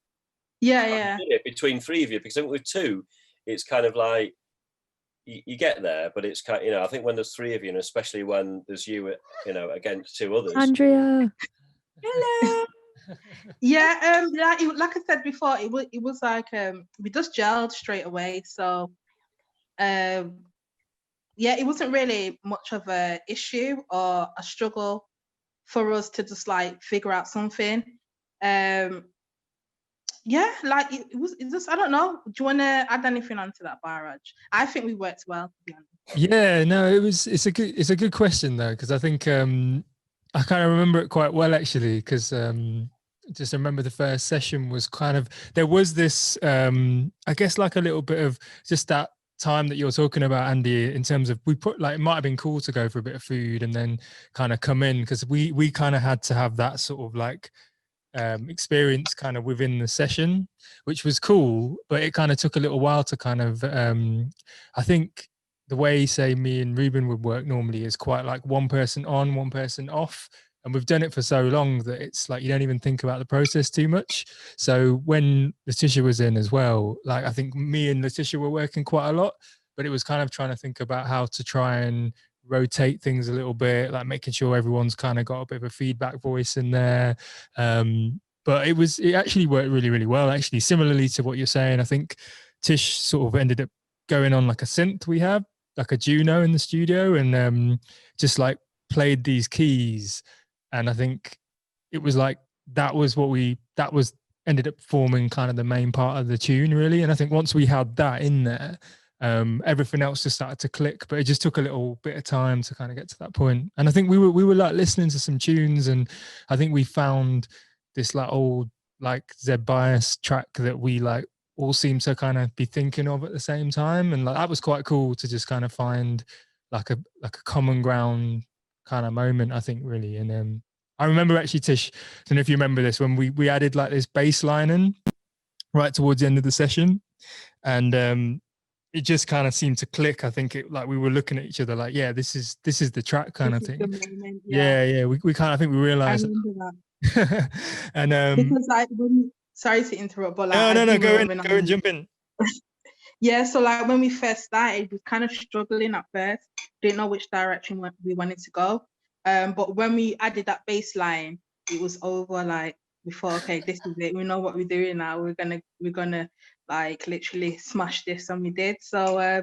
P: yeah,
R: between 3 of you, because I think with 2, it's kind of like you get there, but it's kind of, you know, I think when there's 3 of you, and especially when there's you, you know, against 2 others.
O: Andrea.
P: Hello. Yeah, like I said before, it was like we just gelled straight away. So yeah, it wasn't really much of a issue or a struggle for us to just like figure out something. Yeah, like it just, I don't know. Do you want to add anything onto that, Barraj? I think we worked well, to be honest.
Q: Yeah, no, it's a good question though, because I think I kind of remember it quite well actually, because just remember the first session was kind of, there was this I guess like a little bit of just that time that you're talking about, Andy, in terms of we put like, it might have been cool to go for a bit of food and then kind of come in, because we kind of had to have that sort of like experience kind of within the session, which was cool, but it kind of took a little while to kind of I think the way, say, me and Ruben would work normally is quite like one person on, one person off, and we've done it for so long that it's like you don't even think about the process too much. So when Letitia was in as well, like I think me and Letitia were working quite a lot, but it was kind of trying to think about how to try and rotate things a little bit, like making sure everyone's kind of got a bit of a feedback voice in there. But it actually worked really, really well, actually. Similarly to what you're saying, I think Tish sort of ended up going on like a synth we have, like a Juno in the studio, and just like played these keys. And I think it was like, that ended up forming kind of the main part of the tune, really. And I think once we had that in there, everything else just started to click, but it just took a little bit of time to kind of get to that point. And I think we were like listening to some tunes, and I think we found this like old like Zeb Bias track that we like all seem to kind of be thinking of at the same time, and like that was quite cool to just kind of find like a common ground kind of moment, I think, really. And I remember actually, Tish, I don't know if you remember this, when we added like this bass line in, right towards the end of the session, and it just kind of seemed to click. I think it, like we were looking at each other like, yeah, this is the track kind
P: This
Q: of
P: is
Q: thing.
P: the moment.
Q: Yeah, we kind of, I think we
P: I
Q: realized.
P: remember that.
Q: And
P: Because like when, sorry to interrupt, but like I
Q: no,
P: do
Q: go in,
P: remember
Q: jump in.
P: Yeah, so like when we first started, we were kind of struggling at first, didn't know which direction we wanted to go. But when we added that bass line, it was over. Like we thought, okay, this is it. We know what we're doing now. We're gonna like literally smash this, and we did. So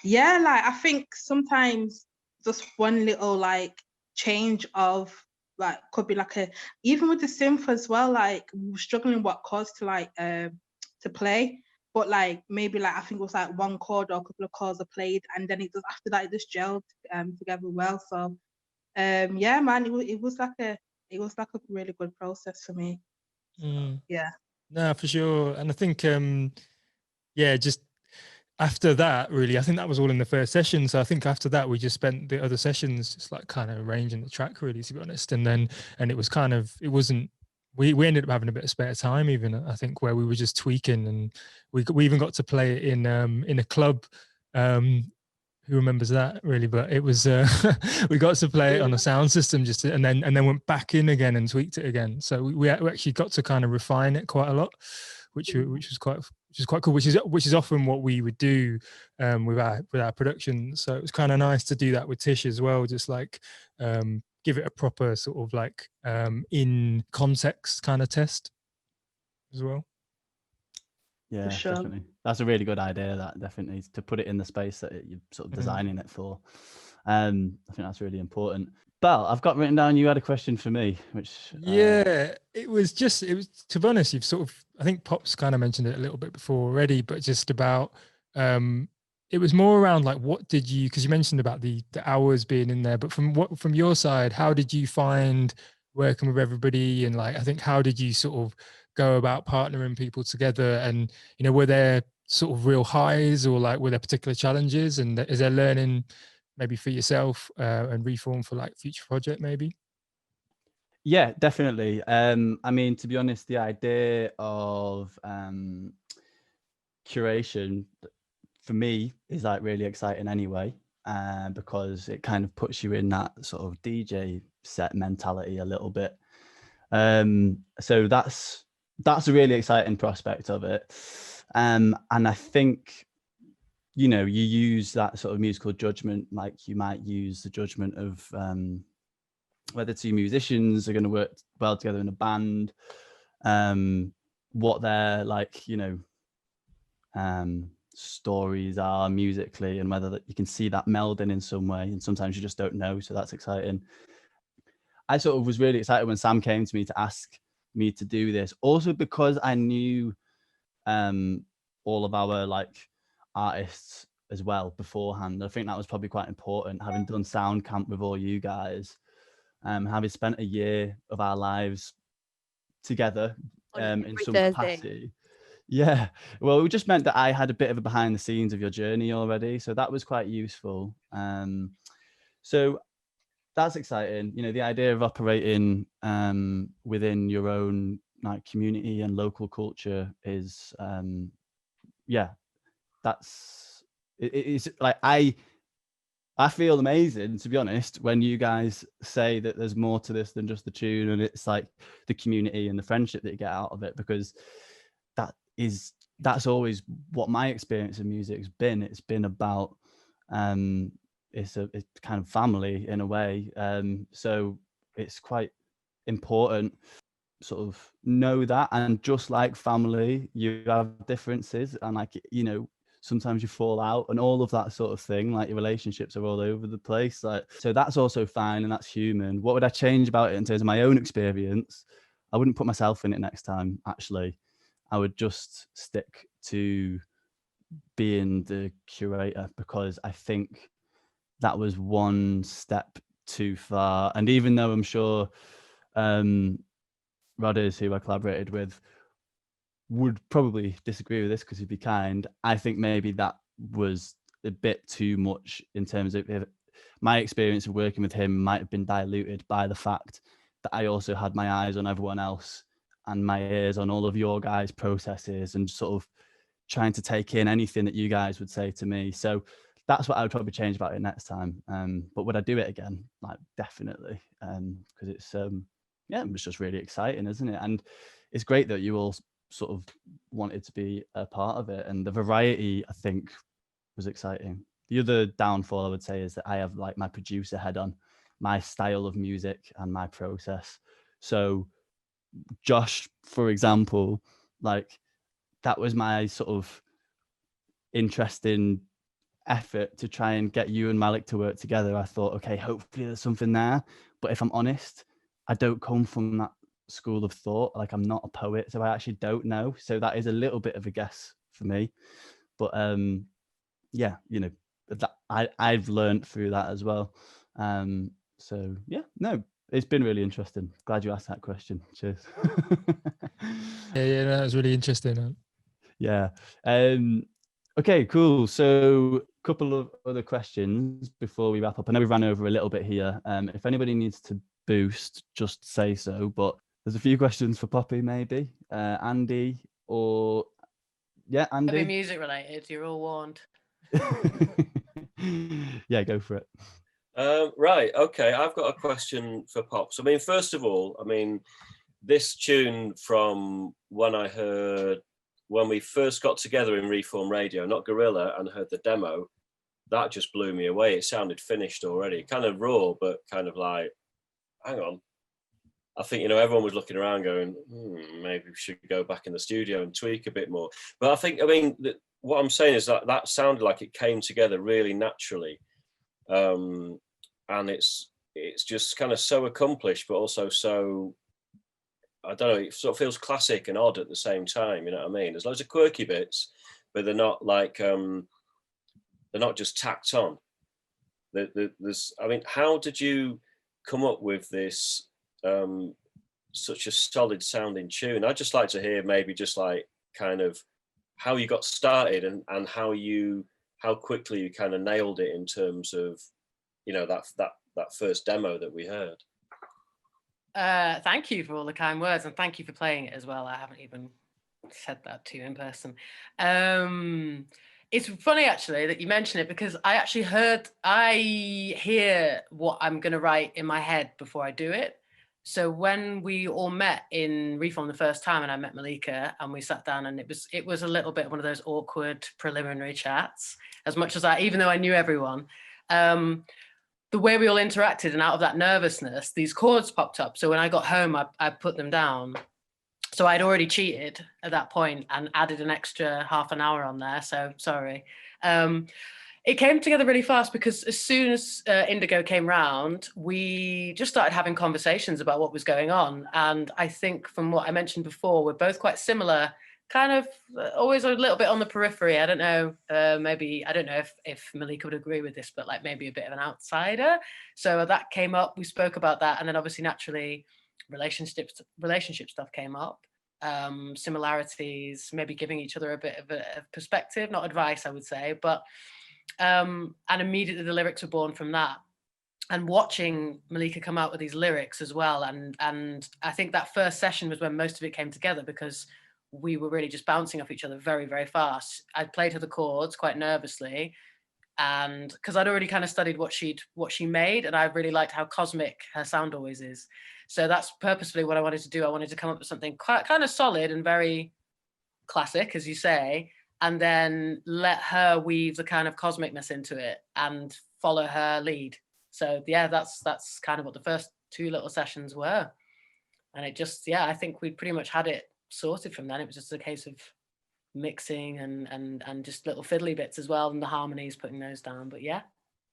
P: yeah, like I think sometimes just one little like change of like could be like a, even with the synth as well, like we were struggling what chords to like to play, but like maybe like I think it was like one chord or a couple of chords are played, and then it just after that it just gelled together well. So yeah, man, it was like a really good process for me. Yeah.
Q: No, for sure. And I think yeah, just after that, really, I think that was all in the first session. So I think after that, we just spent the other sessions just like kind of arranging the track, really, to be honest. And it was kind of, it wasn't, we ended up having a bit of spare time, even I think, where we were just tweaking, and we even got to play it in a club. Who remembers that, really? But it was we got to play it on a sound system just and then went back in again and tweaked it again. So we actually got to kind of refine it quite a lot, which was quite cool. Which is often what we would do with our production. So it was kind of nice to do that with Tish as well. Just like give it a proper sort of like in context kind of test as well.
A: Yeah,
P: sure.
A: definitely. That's a really good idea. That definitely, to put it in the space that you're sort of designing it for. I think that's really important. Belle, I've got written down you had a question for me, which
Q: yeah, it was to be honest, you've sort of, I think Pop's kind of mentioned it a little bit before already, but just about it was more around like what did you, because you mentioned about the hours being in there, but from your side, how did you find working with everybody, and like I think how did you sort of go about partnering people together, and you know, were there sort of real highs, or like were there particular challenges, and is there learning maybe for yourself and reform for like future project maybe?
A: Yeah, definitely. I mean, to be honest, the idea of curation for me is like really exciting anyway, because it kind of puts you in that sort of DJ set mentality a little bit. So that's a really exciting prospect of it. And I think, you know, you use that sort of musical judgment, like you might use the judgment of whether two musicians are going to work well together in a band, what their like, you know, stories are musically, and whether that you can see that melding in some way, and sometimes you just don't know. So that's exciting. I sort of was really excited when Sam came to me to ask me to do this, also because I knew all of our like artists as well beforehand. I think that was probably quite important, having done sound camp with all you guys, having spent a year of our lives together in some capacity. Yeah, well, it just meant that I had a bit of a behind the scenes of your journey already, so that was quite useful. So that's exciting. You know, the idea of operating within your own like community and local culture is yeah, that's it's like I feel amazing, to be honest, when you guys say that there's more to this than just the tune, and it's like the community and the friendship that you get out of it, because that's always what my experience of music has been. It's been about it's kind of family in a way, so it's quite important sort of know that, and just like family, you have differences, and like, you know, sometimes you fall out and all of that sort of thing, like your relationships are all over the place, like, so that's also fine and that's human. What would I change about it in terms of my own experience? I wouldn't put myself in it next time, actually. I would just stick to being the curator, because I think that was one step too far. And even though I'm sure Rodders, who I collaborated with, would probably disagree with this because he'd be kind, I think maybe that was a bit too much in terms of my experience of working with him might have been diluted by the fact that I also had my eyes on everyone else, and my ears on all of your guys' processes and sort of trying to take in anything that you guys would say to me. So that's what I would probably change about it next time. But would I do it again? Like, definitely, because it's yeah, it was just really exciting, isn't it? And it's great that you all sort of wanted to be a part of it, and the variety, I think, was exciting. The other downfall I would say is that I have like my producer head on, my style of music and my process. So Josh, for example, like that was my sort of interesting effort to try and get you and Malik to work together. I thought, okay, hopefully there's something there. But if I'm honest, I don't come from that school of thought. Like, I'm not a poet, so I actually don't know. So that is a little bit of a guess for me. But yeah, you know, that I've learned through that as well. So yeah, no, it's been really interesting. Glad you asked that question. Cheers.
Q: Yeah, that was really interesting.
A: Yeah. Okay, cool. So a couple of other questions before we wrap up. I know we ran over a little bit here. If anybody needs to boost, just say so. But there's a few questions for Poppy, maybe. Andy or... Yeah, Andy?
M: It'll be music related. You're all warned.
A: Yeah, go for it.
R: Right, okay, I've got a question for Pops. I mean, first of all, I mean, this tune from when we first got together in Reform Radio, not Gorilla, and heard the demo, that just blew me away. It sounded finished already, kind of raw, but kind of like, hang on. I think, you know, everyone was looking around going, maybe we should go back in the studio and tweak a bit more. But I think, I mean, what I'm saying is that sounded like it came together really naturally. And it's just kind of so accomplished, but also so, I don't know, it sort of feels classic and odd at the same time, you know what I mean? There's loads of quirky bits, but they're not like, they're not just tacked on. There's, I mean, how did you come up with this, such a solid sounding tune? I'd just like to hear maybe just like kind of how you got started and how quickly you kind of nailed it in terms of, you know, that first demo that we heard.
M: Thank you for all the kind words, and thank you for playing it as well. I haven't even said that to you in person. It's funny actually that you mention it, because I hear what I'm going to write in my head before I do it. So when we all met in Reform the first time, and I met Malika, and we sat down, and it was a little bit one of those awkward preliminary chats, as much as even though I knew everyone, the way we all interacted, and out of that nervousness, these chords popped up. So when I got home, I put them down. So I'd already cheated at that point and added an extra half an hour on there. So sorry. It came together really fast, because as soon as Indigo came round, we just started having conversations about what was going on. And I think from what I mentioned before, we're both quite similar, kind of always a little bit on the periphery. I don't know, maybe, I don't know if Malika would agree with this, but like maybe a bit of an outsider. So that came up, we spoke about that. And then obviously naturally relationship stuff came up. Similarities, maybe giving each other a bit of a perspective, not advice, I would say, but and immediately the lyrics were born from that. And watching Malika come out with these lyrics as well, and I think that first session was when most of it came together, because we were really just bouncing off each other very, very fast. I played her the chords quite nervously, and because I'd already kind of studied what she made, and I really liked how cosmic her sound always is. So that's purposefully what I wanted to do. I wanted to come up with something quite kind of solid and very classic, as you say, and then let her weave the kind of cosmicness into it and follow her lead. So yeah, that's kind of what the first two little sessions were. And it just, yeah, I think we pretty much had it sorted from then. It was just a case of mixing and just little fiddly bits as well, and the harmonies, putting those down. But yeah.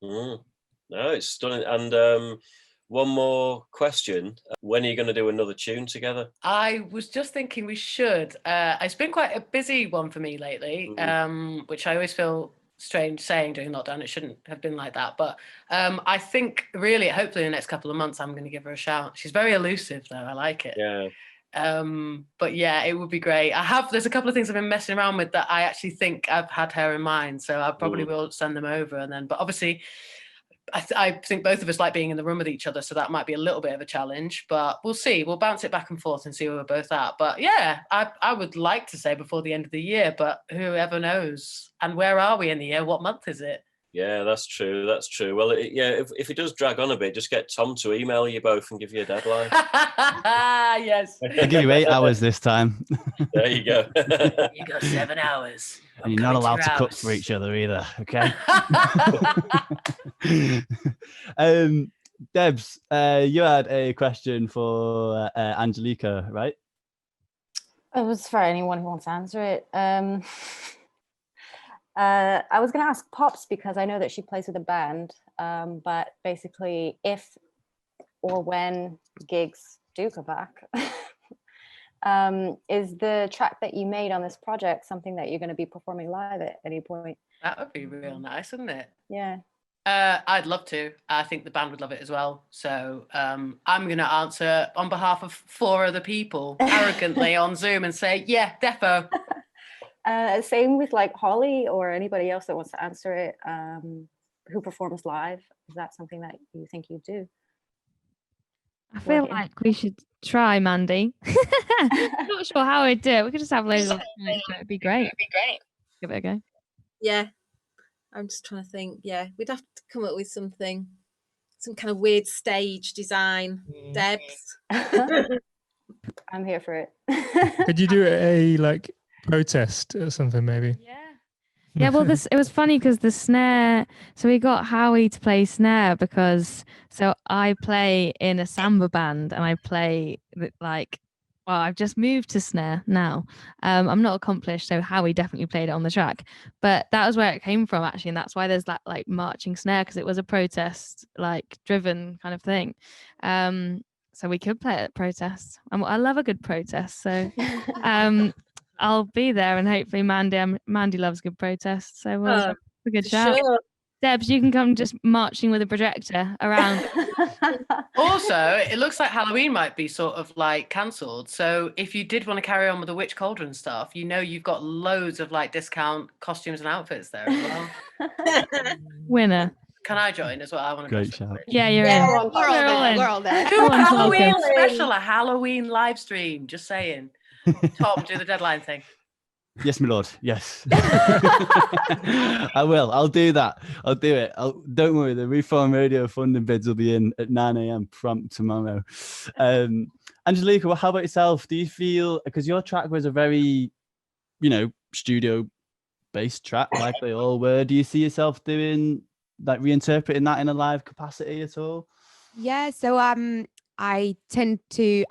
R: No, it's stunning. And one more question. When are you going to do another tune together?
M: I was just thinking we should. It's been quite a busy one for me lately, which I always feel strange saying during lockdown. It shouldn't have been like that. But I think really, hopefully in the next couple of months, I'm going to give her a shout. She's very elusive though. I like it.
R: Yeah.
M: But yeah, it would be great. There's a couple of things I've been messing around with that I actually think I've had her in mind. So I probably will send them over. And then, but obviously, I think both of us like being in the room with each other, so that might be a little bit of a challenge, but we'll see. We'll bounce it back and forth and see where we're both at. But yeah, I would like to say before the end of the year, but whoever knows. And where are we in the year? What month is it?
R: Yeah, that's true. That's true. Well, if it does drag on a bit, just get Tom to email you both and give you a deadline.
M: Yes.
A: I'll give you 8 hours this time.
R: There you go.
M: You got 7 hours.
A: And you're not allowed to cook for each other either, okay? Debs, you had a question for Angelica, right?
U: It was for anyone who wants to answer it. I was going to ask Pops because I know that she plays with a band, but basically if or when gigs do come back, is the track that you made on this project something that you're going to be performing live at any point?
M: That would be real nice, wouldn't it?
U: Yeah.
M: I'd love to. I think the band would love it as well. So I'm going to answer on behalf of 4 other people arrogantly on Zoom and say, yeah, defo.
U: Same with like Holly or anybody else that wants to answer it, who performs live. Is that something that you think you do?
O: I feel like we should try, Mandy. I'm not sure how we'd do it. We could just have loads of nights, but it'd be great. Give it a go.
K: Yeah. I'm just trying to think. Yeah, we'd have to come up with something, some kind of weird stage design. Debs.
U: I'm here for it.
Q: Could you do a like protest or something maybe?
O: Yeah, well, it was funny because the snare. So we got Howie to play snare because I play in a samba band and I play like. Well, I've just moved to snare now. I'm not accomplished, so Howie definitely played it on the track. But that was where it came from, actually, and that's why there's that like marching snare, because it was a protest, like driven kind of thing. So we could play it at protest. I love a good protest, so I'll be there, and hopefully Mandy loves good protest, so we'll have a good shout.
K: Sure.
O: Debs, you can come just marching with a projector around.
M: Also, it looks like Halloween might be sort of like cancelled. So if you did want to carry on with the witch cauldron stuff, you've got loads of like discount costumes and outfits there as well.
O: Winner.
M: Can I join as well? I want to
A: Great shout.
O: Yeah, you're in.
U: We're all there.
M: Do a Halloween special, a Halloween live stream. Just saying. Tom, do the deadline thing.
A: Yes, my lord. Yes. I will. I'll do that. I'll do it. Don't worry. The Reform Radio funding bids will be in at 9 a.m. prompt tomorrow. Angelica, well, how about yourself? Do you feel, because your track was a very, studio-based track, like they all were. Do you see yourself doing, like, reinterpreting that in a live capacity at all?
F: Yeah. So I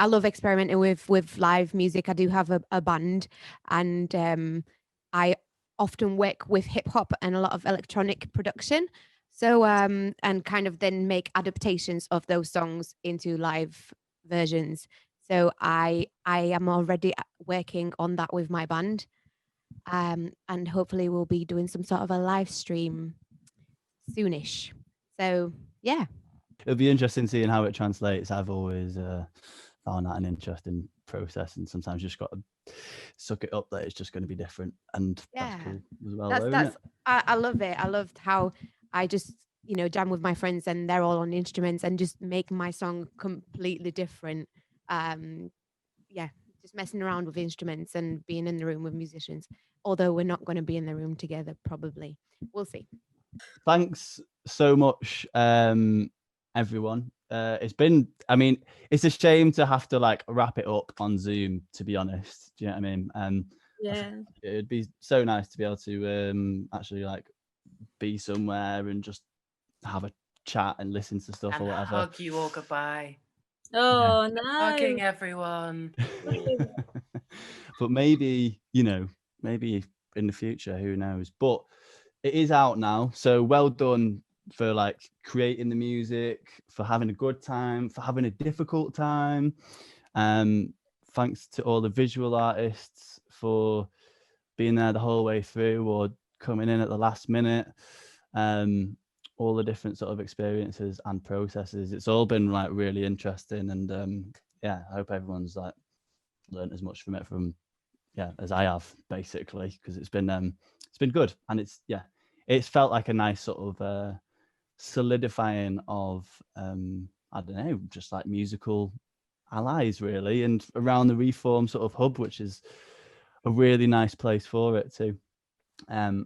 F: love experimenting with live music. I do have a band, and I often work with hip hop and a lot of electronic production. So and kind of then make adaptations of those songs into live versions. So I am already working on that with my band, and hopefully we'll be doing some sort of a live stream soonish. So yeah.
A: It'll be interesting seeing how it translates. I've always found that an interesting process, and sometimes you just got to suck it up that it's just going to be different, and that's cool as well.
F: I love it. I loved how I just jam with my friends and they're all on instruments and just make my song completely different. Just messing around with instruments and being in the room with musicians. Although we're not going to be in the room together, probably. We'll see.
A: Thanks so much. Everyone, it's a shame to have to like wrap it up on Zoom, to be honest. Do you know what I mean?
K: Yeah,
A: it'd be so nice to be able to actually like be somewhere and just have a chat and listen to stuff
M: and
A: or whatever.
M: Hug you all goodbye.
K: Oh no,
M: hugging everyone.
A: But maybe maybe in the future, who knows? But it is out now, so well done for like creating the music, for having a good time, for having a difficult time. Thanks to all the visual artists for being there the whole way through or coming in at the last minute. All the different sort of experiences and processes. It's all been like really interesting, and I hope everyone's like learned as much from it as I have, basically, because it's been good, and it's felt like a nice sort of solidifying of I don't know, just like musical allies really, and around the Reform sort of hub, which is a really nice place for it too.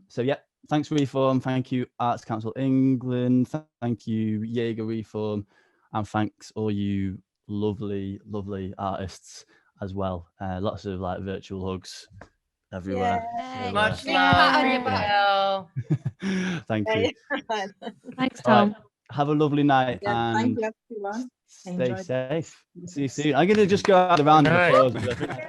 A: So yeah, thanks Reform, thank you Arts Council England, thank you Jaeger Reform, and thanks all you lovely artists as well. Lots of like virtual hugs everywhere.
M: Much love.
A: Thank you.
O: Thanks,
A: All
O: Tom.
A: right, have a lovely night and
P: Thank you, everyone.
A: stay safe. See you soon. I'm going to just go out around the applause.